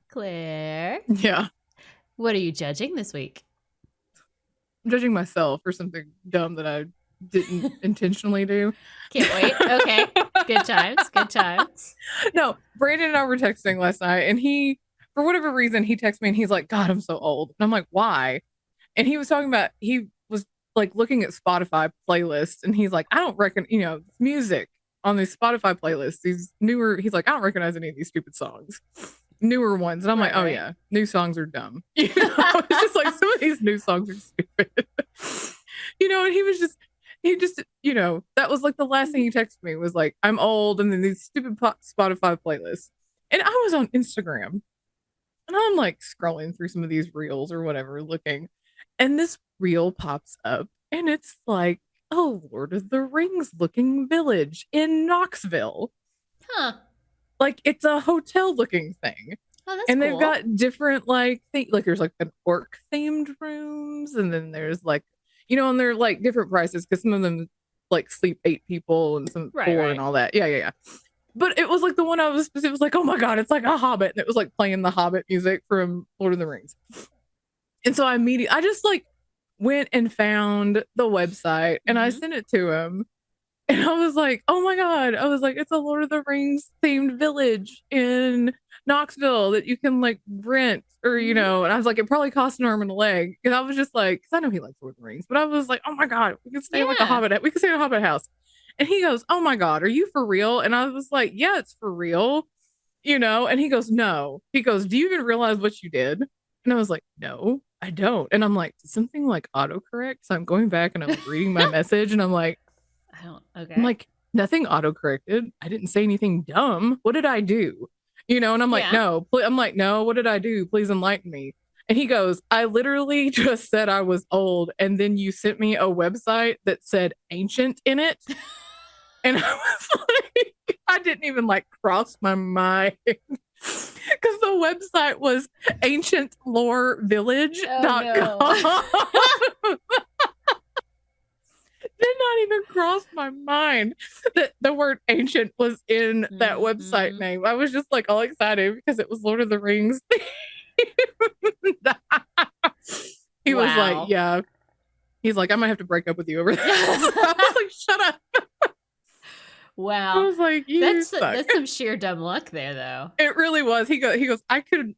Claire. Yeah. What are you judging this week? I'm judging myself for something dumb that I didn't intentionally do. Can't wait. Okay. Good times. Good times. No, Brandon and I were texting last night, and he, for whatever reason, he texted me and he's like, God, I'm so old. And I'm like, why? And he was talking about, he was like looking at Spotify playlists, and he's like, I don't reckon, music on these Spotify playlists, these newer, he's like, I don't recognize any of these stupid songs, newer ones. And I'm like, oh yeah, new songs are dumb. It's just like some of these new songs are stupid. And he just, that was like the last thing he texted me was like, I'm old, and then these stupid Spotify playlists. And I was on Instagram, and I'm like scrolling through some of these reels or whatever, looking. And this reel pops up, and it's like a Lord of the Rings looking village in Knoxville. Huh. Like it's a hotel looking thing. Oh, that's and cool. They've got different like there's like an orc themed rooms, and then there's like, and they're like different prices because some of them like sleep 8 people and some 4 and all that. Yeah. But it was like the one it was like, oh my God, it's like a Hobbit. And it was like playing the Hobbit music from Lord of the Rings. And so I just like went and found the website, and I sent it to him. And I was like, oh my God. I was like, it's a Lord of the Rings themed village in Knoxville that you can like rent or, and I was like, it probably costs an arm and a leg. And I was just like, because I know he likes Lord of the Rings, but I was like, oh my God, we can stay like a Hobbit. We can stay in a Hobbit house. And he goes, oh my God, are you for real? And I was like, yeah, it's for real. And he goes, no. He goes, do you even realize what you did? And I was like, no, I don't. And I'm like, something like autocorrect. So I'm going back and I'm reading my message, and I'm like, okay. I'm like, nothing autocorrected. I didn't say anything dumb. What did I do? And I'm like, no. I'm like, no, what did I do? Please enlighten me. And he goes, I literally just said I was old, and then you sent me a website that said ancient in it. And I was like, I didn't even like cross my mind. Because the website was ancientlorevillage.com. Oh, no. Did not even cross my mind that the word ancient was in that website name. I was just like all excited because it was Lord of the Rings. He was like, yeah. He's like, I might have to break up with you over this. I was like, shut up. Wow. I was like, that's some sheer dumb luck there, though. It really was. He goes, I couldn't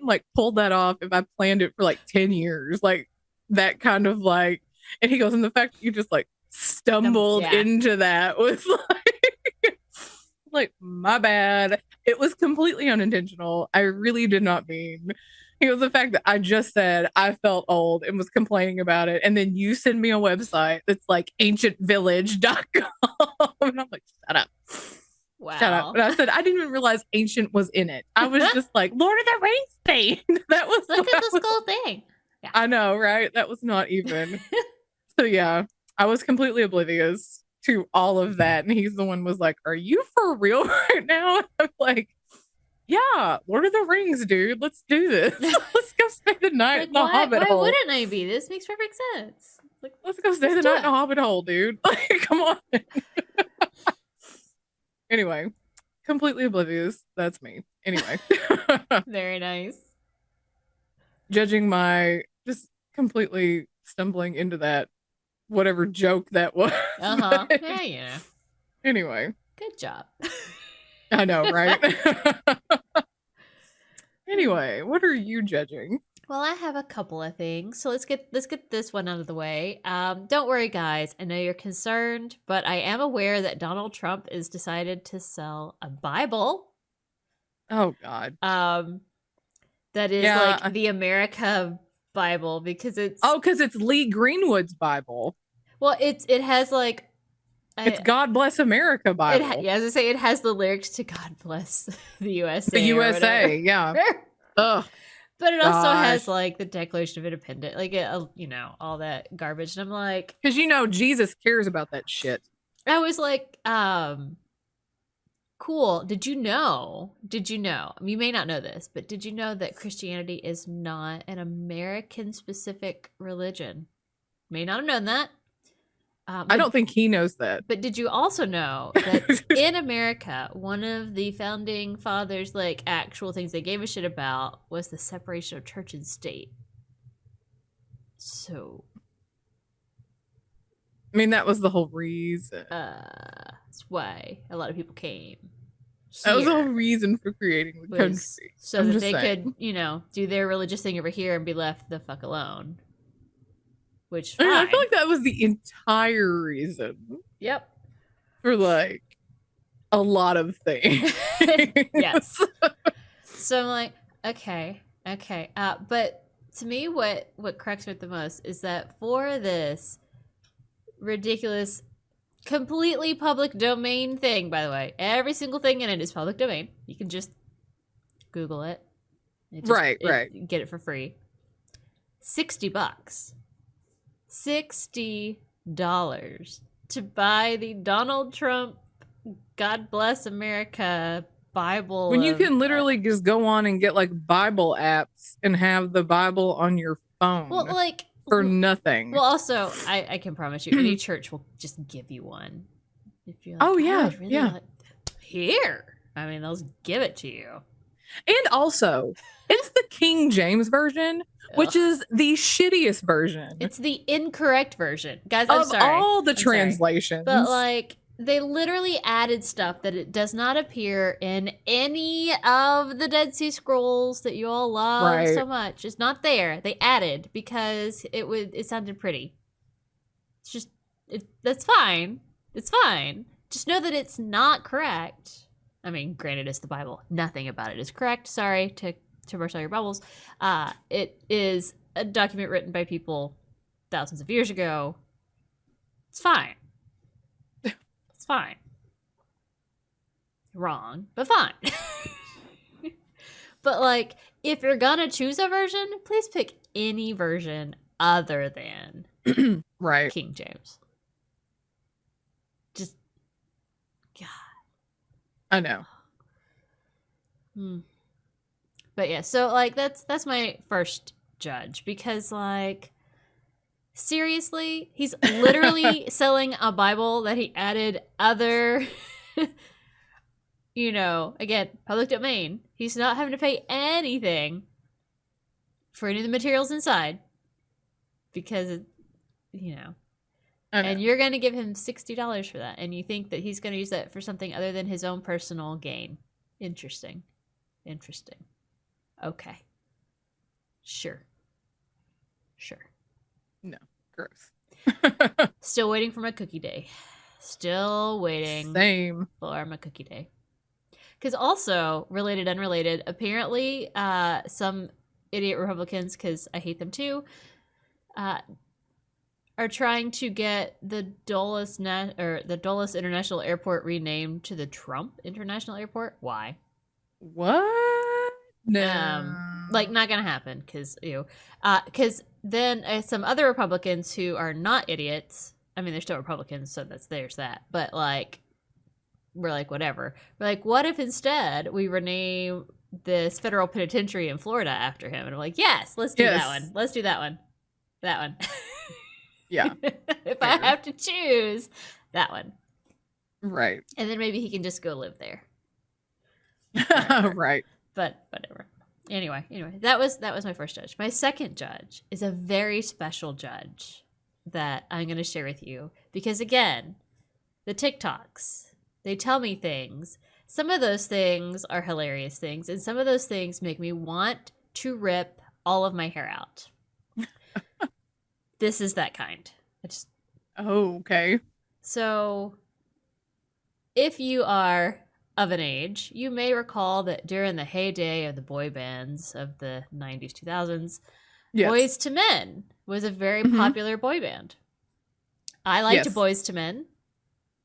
like pull that off if I planned it for like 10 years. Like that kind of like, and he goes, and the fact that you just like stumbled into that was like, my bad. It was completely unintentional. I really did not mean. He goes, the fact that I just said I felt old and was complaining about it, and then you send me a website that's like ancientvillage.com. And I'm like, shut up. Wow. Shut up. And I said, I didn't even realize ancient was in it. I was just like, Lord of the Rings thing. That was look at this cool thing. Yeah. I know, right? That was not even. So yeah, I was completely oblivious to all of that. And he's the one was like, are you for real right now? I'm like, Yeah, Lord of the Rings, dude. Let's do this. Let's go stay the night Like, in the Hobbit why hole. wouldn't I be? This makes perfect sense. Like, Let's go stay let's the do night in the it. Hobbit hole, dude. Like, come on. Anyway, completely oblivious. That's me. Anyway, Very nice. judging my just completely stumbling into that whatever joke that was. Uh-huh. But Yeah, yeah. anyway, Good job. I know, right? Anyway, what are you judging? Well, I have a couple of things. So let's get this one out of the way. Don't worry, guys. I know you're concerned, but I am aware that Donald Trump is decided to sell a Bible. Oh God. That is Yeah. like the America Bible because Because it's Lee Greenwood's Bible. it has like It's God Bless America Bible. yeah, as I say, it has the lyrics to "God Bless the USA" The or whatever. USA, yeah. Ugh. But it also has Gosh. like the Declaration of Independence, like all that garbage. And I'm like, Because Jesus cares about that shit. I was like, cool. Did you know? You may not know this, but did you know that Christianity is not an American specific religion? May not have known that. I don't think he knows that. But did you also know that in America, one of the founding fathers' like actual things they gave a shit about was the separation of church and state? So, I mean, that was the whole reason. that's why a lot of people came. That was the whole Here reason for creating the country. so that they could, do their religious thing over here and be left the fuck alone. Which I mean, I fine. feel like that was the entire reason Yep. for like a lot of things. Yes. So I'm like, okay. But to me, what cracks me up the most is that for this ridiculous, completely public domain thing, by the way, every single thing in it is public domain. You can just Google it. Right. Get it for free. $60. $60 to buy the Donald Trump God Bless America Bible. When you can literally just go on and get like Bible apps and have the Bible on your phone. Well, like for nothing. Well, also, I can promise you, any church will just give you one. If you're like, oh yeah, really yeah. Here, I mean, they'll give it to you. And also, it's the King James version, which is the shittiest version. It's the incorrect version, guys. I'm sorry. All the translations, but like they literally added stuff that it does not appear in any of the Dead Sea Scrolls that you all love so much. It's not there. They added because it sounded pretty. It's just that's fine. It's fine. Just know that it's not correct. I mean, granted, it's the Bible. Nothing about it is correct. Sorry to burst all your bubbles. It is a document written by people thousands of years ago. It's fine. It's fine. Wrong, but fine. But like, if you're gonna choose a version, please pick any version other than right King James. Just God. I know. But yeah, so like that's my first judge because like seriously, he's literally selling a Bible that he added other again, public domain. He's not having to pay anything for any of the materials inside because and you're going to give him $60 for that, and you think that he's going to use that for something other than his own personal gain. Interesting. Okay. Sure. No, gross. Still waiting for my cookie day. Still waiting. Same. For my cookie day. Because also, unrelated, apparently some idiot Republicans, because I hate them too, are trying to get the Dulles International Airport renamed to the Trump International Airport. Why? What? No. Like, not gonna happen, because then some other Republicans who are not idiots, I mean, they're still Republicans, so there's that, but like, we're like, whatever. We're like, what if instead we rename this federal penitentiary in Florida after him. And I'm like, yes, let's do that one. Let's do that one. That one. Yeah. If I have to choose, that one. Right. And then maybe he can just go live there. Right. But whatever. Anyway, that was my first judge. My second judge is a very special judge that I'm going to share with you because, again, the TikToks, they tell me things. Some of those things are hilarious things, and some of those things make me want to rip all of my hair out. This is that kind. Oh, okay. So, if you are of an age, you may recall that during the heyday of the boy bands of the 90s, 2000s, Boys to Men was a very popular boy band. I liked Boys to Men.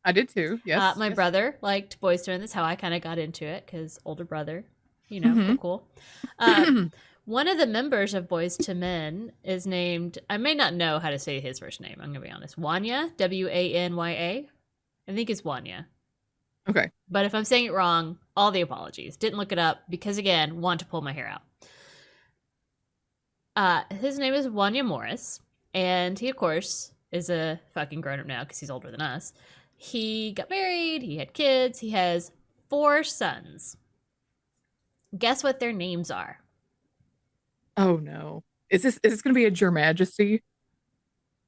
I did too, yes. My brother liked Boys to Men. That's how I kind of got into it, because older brother, cool. One of the members of Boys to Men is named, I may not know how to say his first name, I'm going to be honest, Wanya, W-A-N-Y-A. I think it's Wanya. Okay. But if I'm saying it wrong, all the apologies. Didn't look it up because, again, want to pull my hair out. His name is Wanya Morris, and he, of course, is a fucking grown-up now because he's older than us. He got married, he had kids, he has 4 sons. Guess what their names are? Oh, no. Is this going to be a Your Majesty?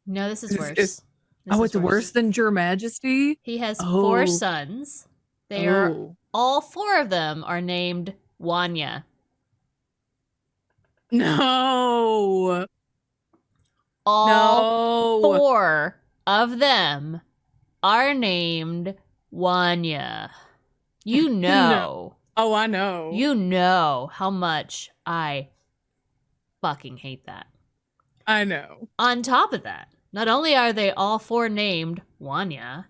No, this is worse. It's worse than Your Majesty? He has 4 sons. They are, all 4 of them are named Wanya. No. All 4 of them are named Wanya. You know. No. Oh, I know. You know how much I fucking hate that. I know. On top of that, not only are they all 4 named Wanya,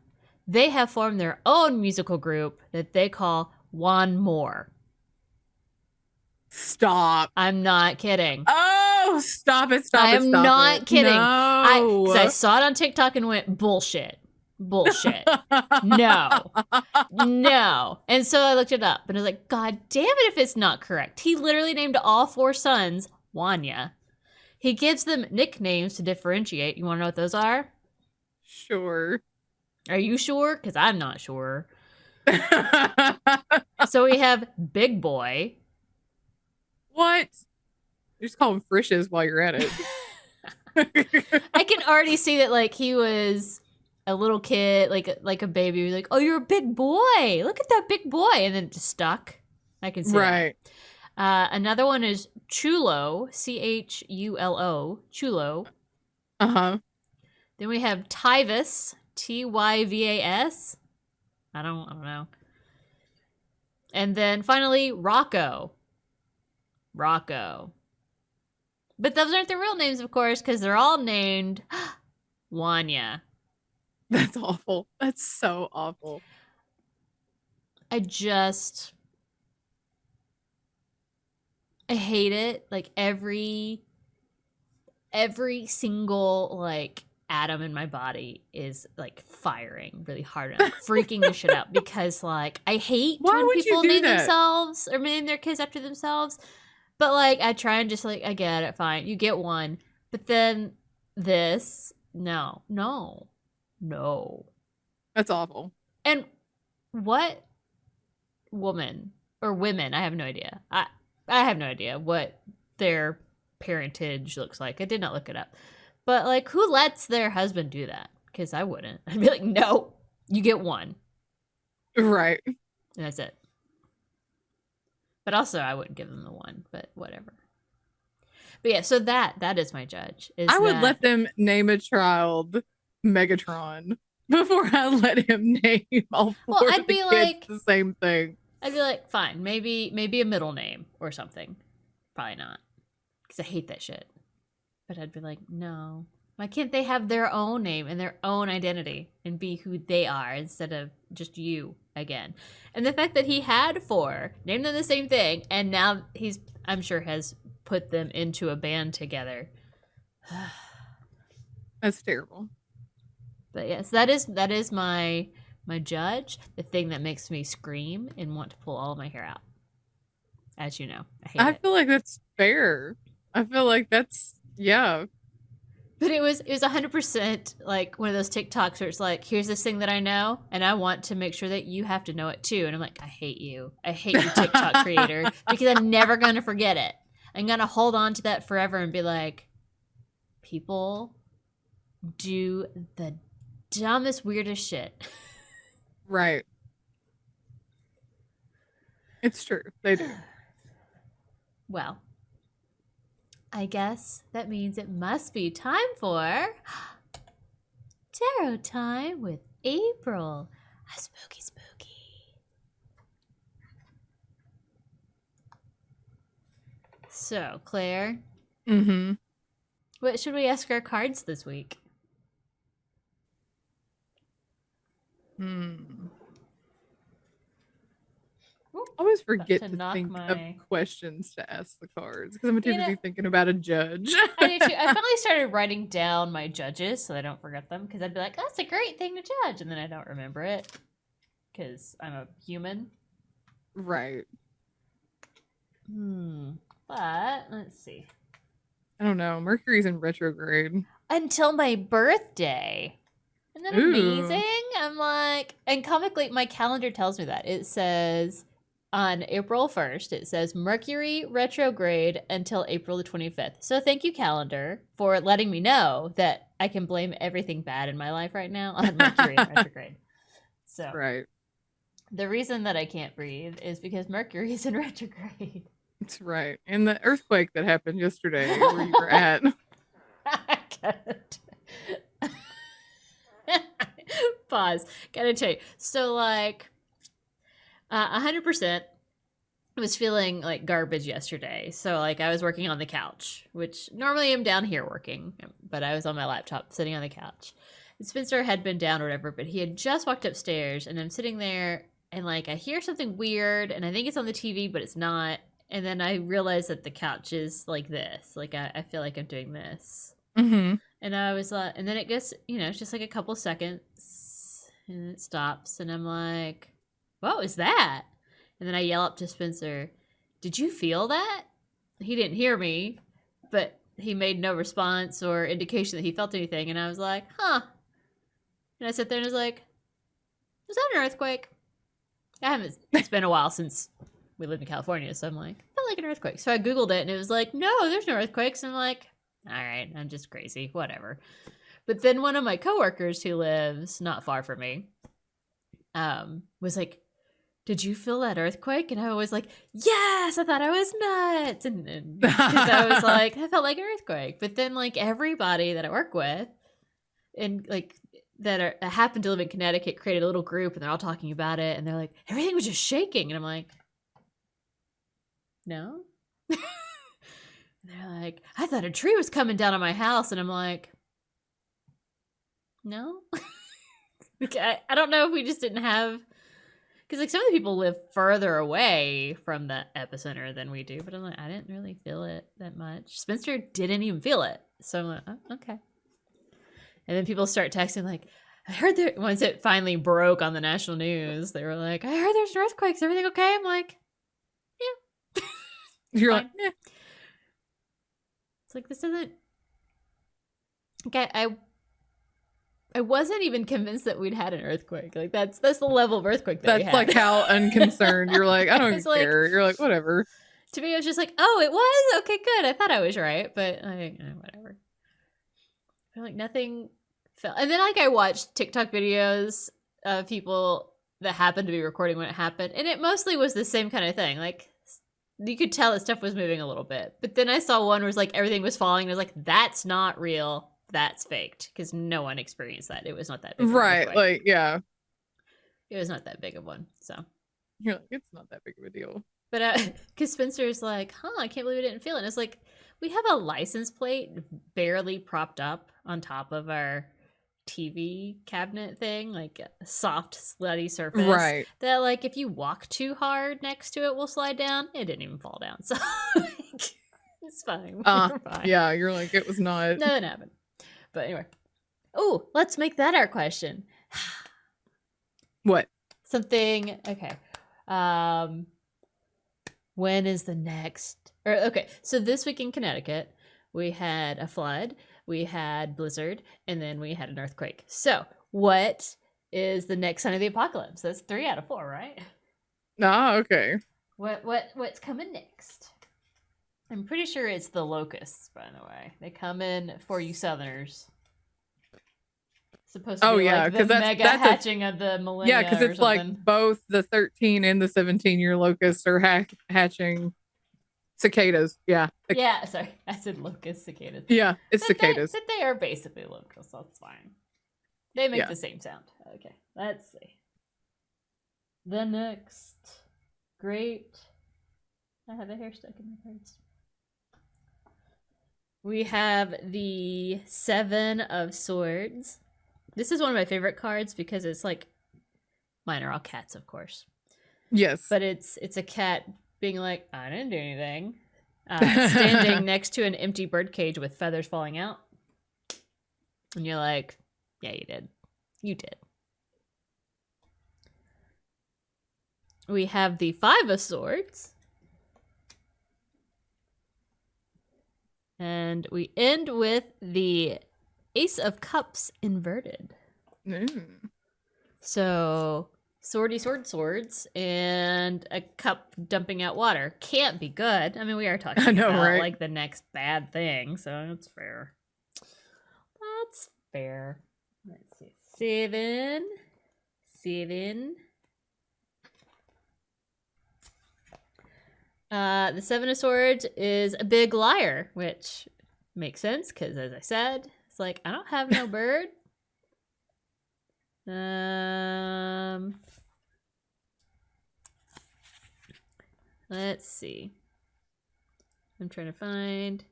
they have formed their own musical group that they call WanMor. Stop. I'm not kidding. Oh, stop it. I am not kidding. Because I saw it on TikTok and went, bullshit. No. And so I looked it up and I was like, God damn it if it's not correct. He literally named all 4 sons Wanya. He gives them nicknames to differentiate. You want to know what those are? Sure. Are you sure? Because I'm not sure. So we have Big Boy. What? You just call him Frishes while you're at it. I can already see that, like, he was a little kid, like a baby, like, oh, you're a big boy. Look at that big boy. And then just stuck. I can see that. Another one is Chulo, C-H-U-L-O, Chulo. Uh-huh. Then we have Tyvus, T-Y-V-A-S. I don't know. And then finally, Rocco. But those aren't their real names, of course, because they're all named Wanya. That's awful. That's so awful. I hate it. Like, every single, like, atom in my body is, like, firing really hard and, like, freaking the shit out because, like, I hate when people name themselves or name their kids after themselves. But, like, I try and just, like, I get it, fine. You get one. But then this, no. That's awful. And what woman or women, I have no idea. I have no idea what their parentage looks like. I did not look it up. But, like, who lets their husband do that? Because I wouldn't. I'd be like, no, you get one. Right. And that's it. But also, I wouldn't give them the one, but whatever. But yeah, so that is my judge. I would let them name a child Megatron before I let him name all 4 of the kids the same thing. I'd be like, fine, maybe a middle name or something. Probably not, because I hate that shit. But I'd be like, no. Why can't they have their own name and their own identity and be who they are instead of just you again? And the fact that he had 4, named them the same thing, and now he's, I'm sure, has put them into a band together. That's terrible. But yes, that is my judge, the thing that makes me scream and want to pull all of my hair out. as you know. I hate I it. feel like that's fair. I feel like that's, yeah. But it was 100% like one of those TikToks where it's like, here's this thing that I know, and I want to make sure that you have to know it too. And I'm like, I hate you. I hate you, TikTok creator, because I'm never going to forget it. I'm going to hold on to that forever and be like, people do the dumbest, weirdest shit. Right. It's true. They do. Well, I guess that means it must be time for tarot time with April. A spooky, spooky. So, Claire, Mm-hmm. what should we ask our cards this week? Hmm. Ooh, I always about forget to to knock think of my. questions to ask the cards because I'm too You know, busy thinking about a judge. I do too. I finally started writing down my judges so I don't forget them because I'd be like, that's a great thing to judge. And then I don't remember it because I'm a human. Right. But let's see. I don't know. Mercury's in retrograde. Until my birthday. Isn't that Ooh. amazing? I'm like, and comically, my calendar tells me that. It says on April 1st, it says Mercury retrograde until April the 25th. So thank you, calendar, for letting me know that I can blame everything bad in my life right now on Mercury in retrograde. So Right. the reason that I can't breathe is because Mercury is in retrograde. That's right. And the earthquake that happened yesterday where you were at. I can't. Pause. Gotta tell you. So, like, 100% was feeling like garbage yesterday. So, like, I was working on the couch, which normally I'm down here working, but I was on my laptop sitting on the couch. And Spencer had been down or whatever, but he had just walked upstairs, and I'm sitting there, and like, I hear something weird, and I think it's on the TV, but it's not. And then I realize that the couch is like this. Like, I feel like I'm doing this. Mm-hmm. And I was like, and then it gets, it's just like a couple seconds and it stops. And I'm like, what was that? And then I yell up to Spencer, did you feel that? He didn't hear me, but he made no response or indication that he felt anything. And I was like, huh. And I sat there and was like, was that an earthquake? It's been a while since we lived in California. So I'm like, I felt like an earthquake. So I Googled it and it was like, no, there's no earthquakes. And I'm like, all right, I'm just crazy, whatever. But then one of my coworkers who lives not far from me was like, did you feel that earthquake? And I was like, yes, I thought I was nuts. And because I was like, I felt like an earthquake. But then like everybody that I work with and like that happened to live in Connecticut created a little group and they're all talking about it. And they're like, everything was just shaking. And I'm like, no. They're like, I thought a tree was coming down on my house. And I'm like, no. Like, I don't know if we just didn't have, because like some of the people live further away from the epicenter than we do. But I'm like, I didn't really feel it that much. Spencer didn't even feel it. So I'm like, oh, okay. And then people start texting like, I heard there, once it finally broke on the national news, they were like, I heard there's an earthquake. Is everything okay? I'm like, yeah. You're like, eh. It's like, this isn't, okay, I wasn't even convinced that we'd had an earthquake. Like that's the level of earthquake that we That's had. like how unconcerned you're like, I don't even like, care. You're like, whatever. To me, I was just like, oh, it was? Okay, good. I thought I was right, but whatever. I feel like nothing felt. And then like I watched TikTok videos of people that happened to be recording when it happened, and it mostly was the same kind of thing. Like you could tell that stuff was moving a little bit. But then I saw one where it was like everything was falling, and I was like, that's not real. That's faked, because no one experienced that. It was not that big. Right. Like, yeah. It was not that big of one. So you're like, it's not that big of a deal. But because Spencer's like, I can't believe we didn't feel it. And it's like, we have a license plate barely propped up on top of our TV cabinet thing, like a soft, slutty surface. Right. That, like, if you walk too hard next to it, will slide down. It didn't even fall down. So, like, it's fine. We're fine. Yeah, you're like, it was not. Nothing happened. But anyway. Oh, let's make that our question. What? Something, okay. When is the next? Or okay, so this week in Connecticut, we had a flood, we had blizzard, and then we had an earthquake. So, what is the next sign of the apocalypse? That's 3 out of 4, right? Ah, okay. What's coming next? I'm pretty sure it's the locusts, by the way. They come in for you Southerners. Supposed to Oh be yeah, like the because mega hatching of the millennia yeah, because or it's like something. both the 13 and the 17-year locusts are hatching cicadas. Yeah, Yeah, sorry, I said locust cicadas. yeah, it's But cicadas. they are basically locusts. That's fine. They make Yeah. the same sound. Okay, let's see. The next great. I have a hair stuck in my cards. We have the Seven of Swords. This is one of my favorite cards because it's like, mine are all cats, of course. Yes. But it's a cat being like, I didn't do anything. Standing next to an empty birdcage with feathers falling out. And you're like, yeah, you did. You did. We have the Five of Swords. And we end with the Ace of Cups inverted. Mm. So, swords, and a cup dumping out water. Can't be good. I mean, we are talking about right? like the next bad thing, so that's fair. That's fair. Let's see. Seven. The Seven of Swords is a big liar, which makes sense because, as I said, it's like, I don't have no bird. Let's see. I'm trying to find.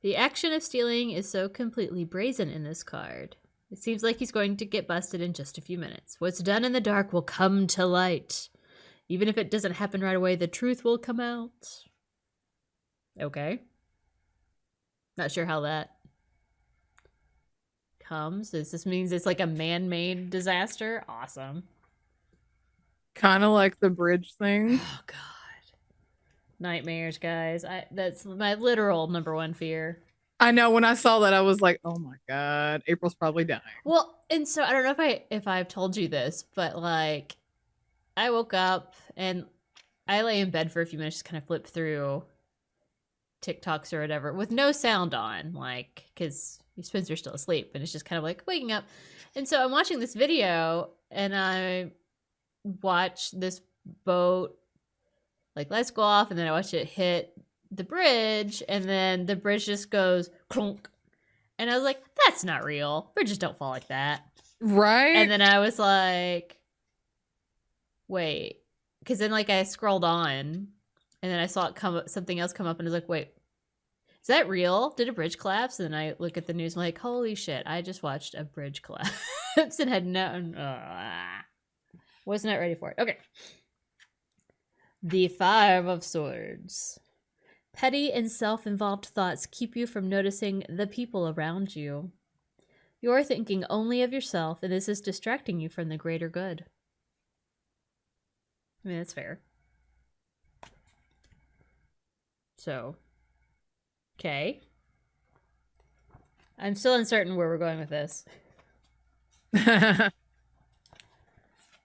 The action of stealing is so completely brazen in this card. It seems like he's going to get busted in just a few minutes. What's done in the dark will come to light. Even if it doesn't happen right away, the truth will come out. Okay. Not sure how that comes. This means it's like a man-made disaster? Awesome. Kind of like the bridge thing. Oh, God. Nightmares, guys. That's my literal number one fear. I know, when I saw that, I was like, oh my God, April's probably dying. Well, and so I don't know if I've told you this, but like, I woke up and I lay in bed for a few minutes, just kind of flip through TikToks or whatever with no sound on, like, because Spencer's still asleep and it's just kind of like waking up. And so I'm watching this video and I watch this boat, like, let's go off, and then I watch it hit the bridge, and then the bridge just goes clunk. And I was like, that's not real. Bridges don't fall like that. Right? And then I was like, wait. Because then, like, I scrolled on, and then I saw something else come up, and I was like, wait, is that real? Did a bridge collapse? And then I look at the news, and I'm like, holy shit, I just watched a bridge collapse and had was not ready for it. Okay. The Five of Swords. Petty and self-involved thoughts keep you from noticing the people around you. You're thinking only of yourself, and this is distracting you from the greater good. I mean, that's fair. So, okay. I'm still uncertain where we're going with this.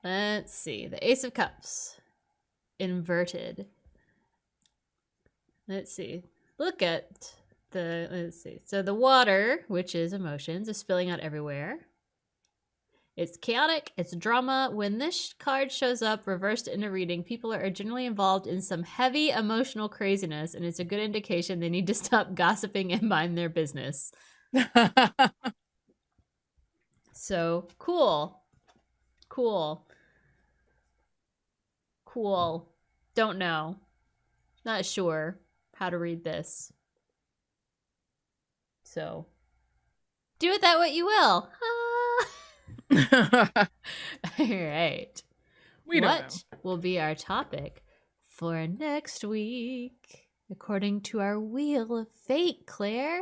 Let's see. The Ace of Cups. Inverted. Let's see. Let's see. So the water, which is emotions, is spilling out everywhere. It's chaotic. It's drama. When this card shows up reversed in a reading, people are generally involved in some heavy emotional craziness, and it's a good indication they need to stop gossiping and mind their business. So, cool. Don't know. Not sure how to read this. So, do with that what you will. All right. What will be our topic for next week, according to our Wheel of Fate, Claire?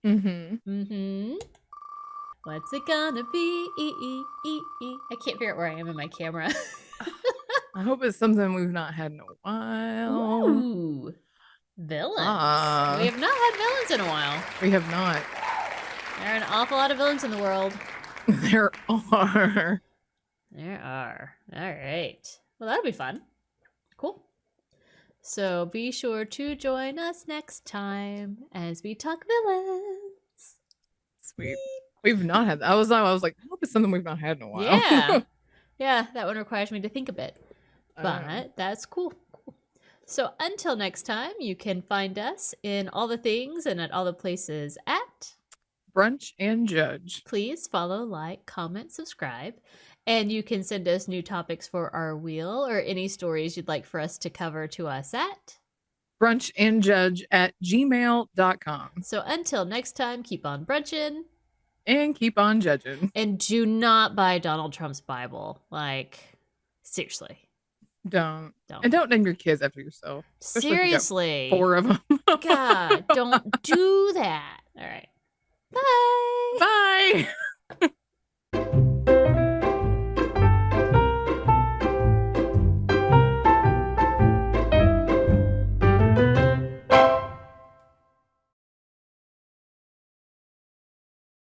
What's it gonna be? I can't figure out where I am in my camera. I hope it's something we've not had in a while. Ooh, villains. We have not had villains in a while. We have not. There are an awful lot of villains in the world. There are. There are. All right. Well, that'll be fun. Cool. So be sure to join us next time as we talk villains. Sweet. We've not had that. I was like, I hope it's something we've not had in a while. Yeah. Yeah, that one requires me to think a bit. But that's cool. So until next time, you can find us in all the things and at all the places at Brunch and Judge. Please follow, like, comment, subscribe. And you can send us new topics for our wheel or any stories you'd like for us to cover to us at brunchandjudge@gmail.com. So until next time, keep on brunching. And keep on judging. And do not buy Donald Trump's Bible. Like, seriously. Don't. And don't name your kids after yourself. Seriously. 4 of them. God, don't do that. All right. Bye. Bye.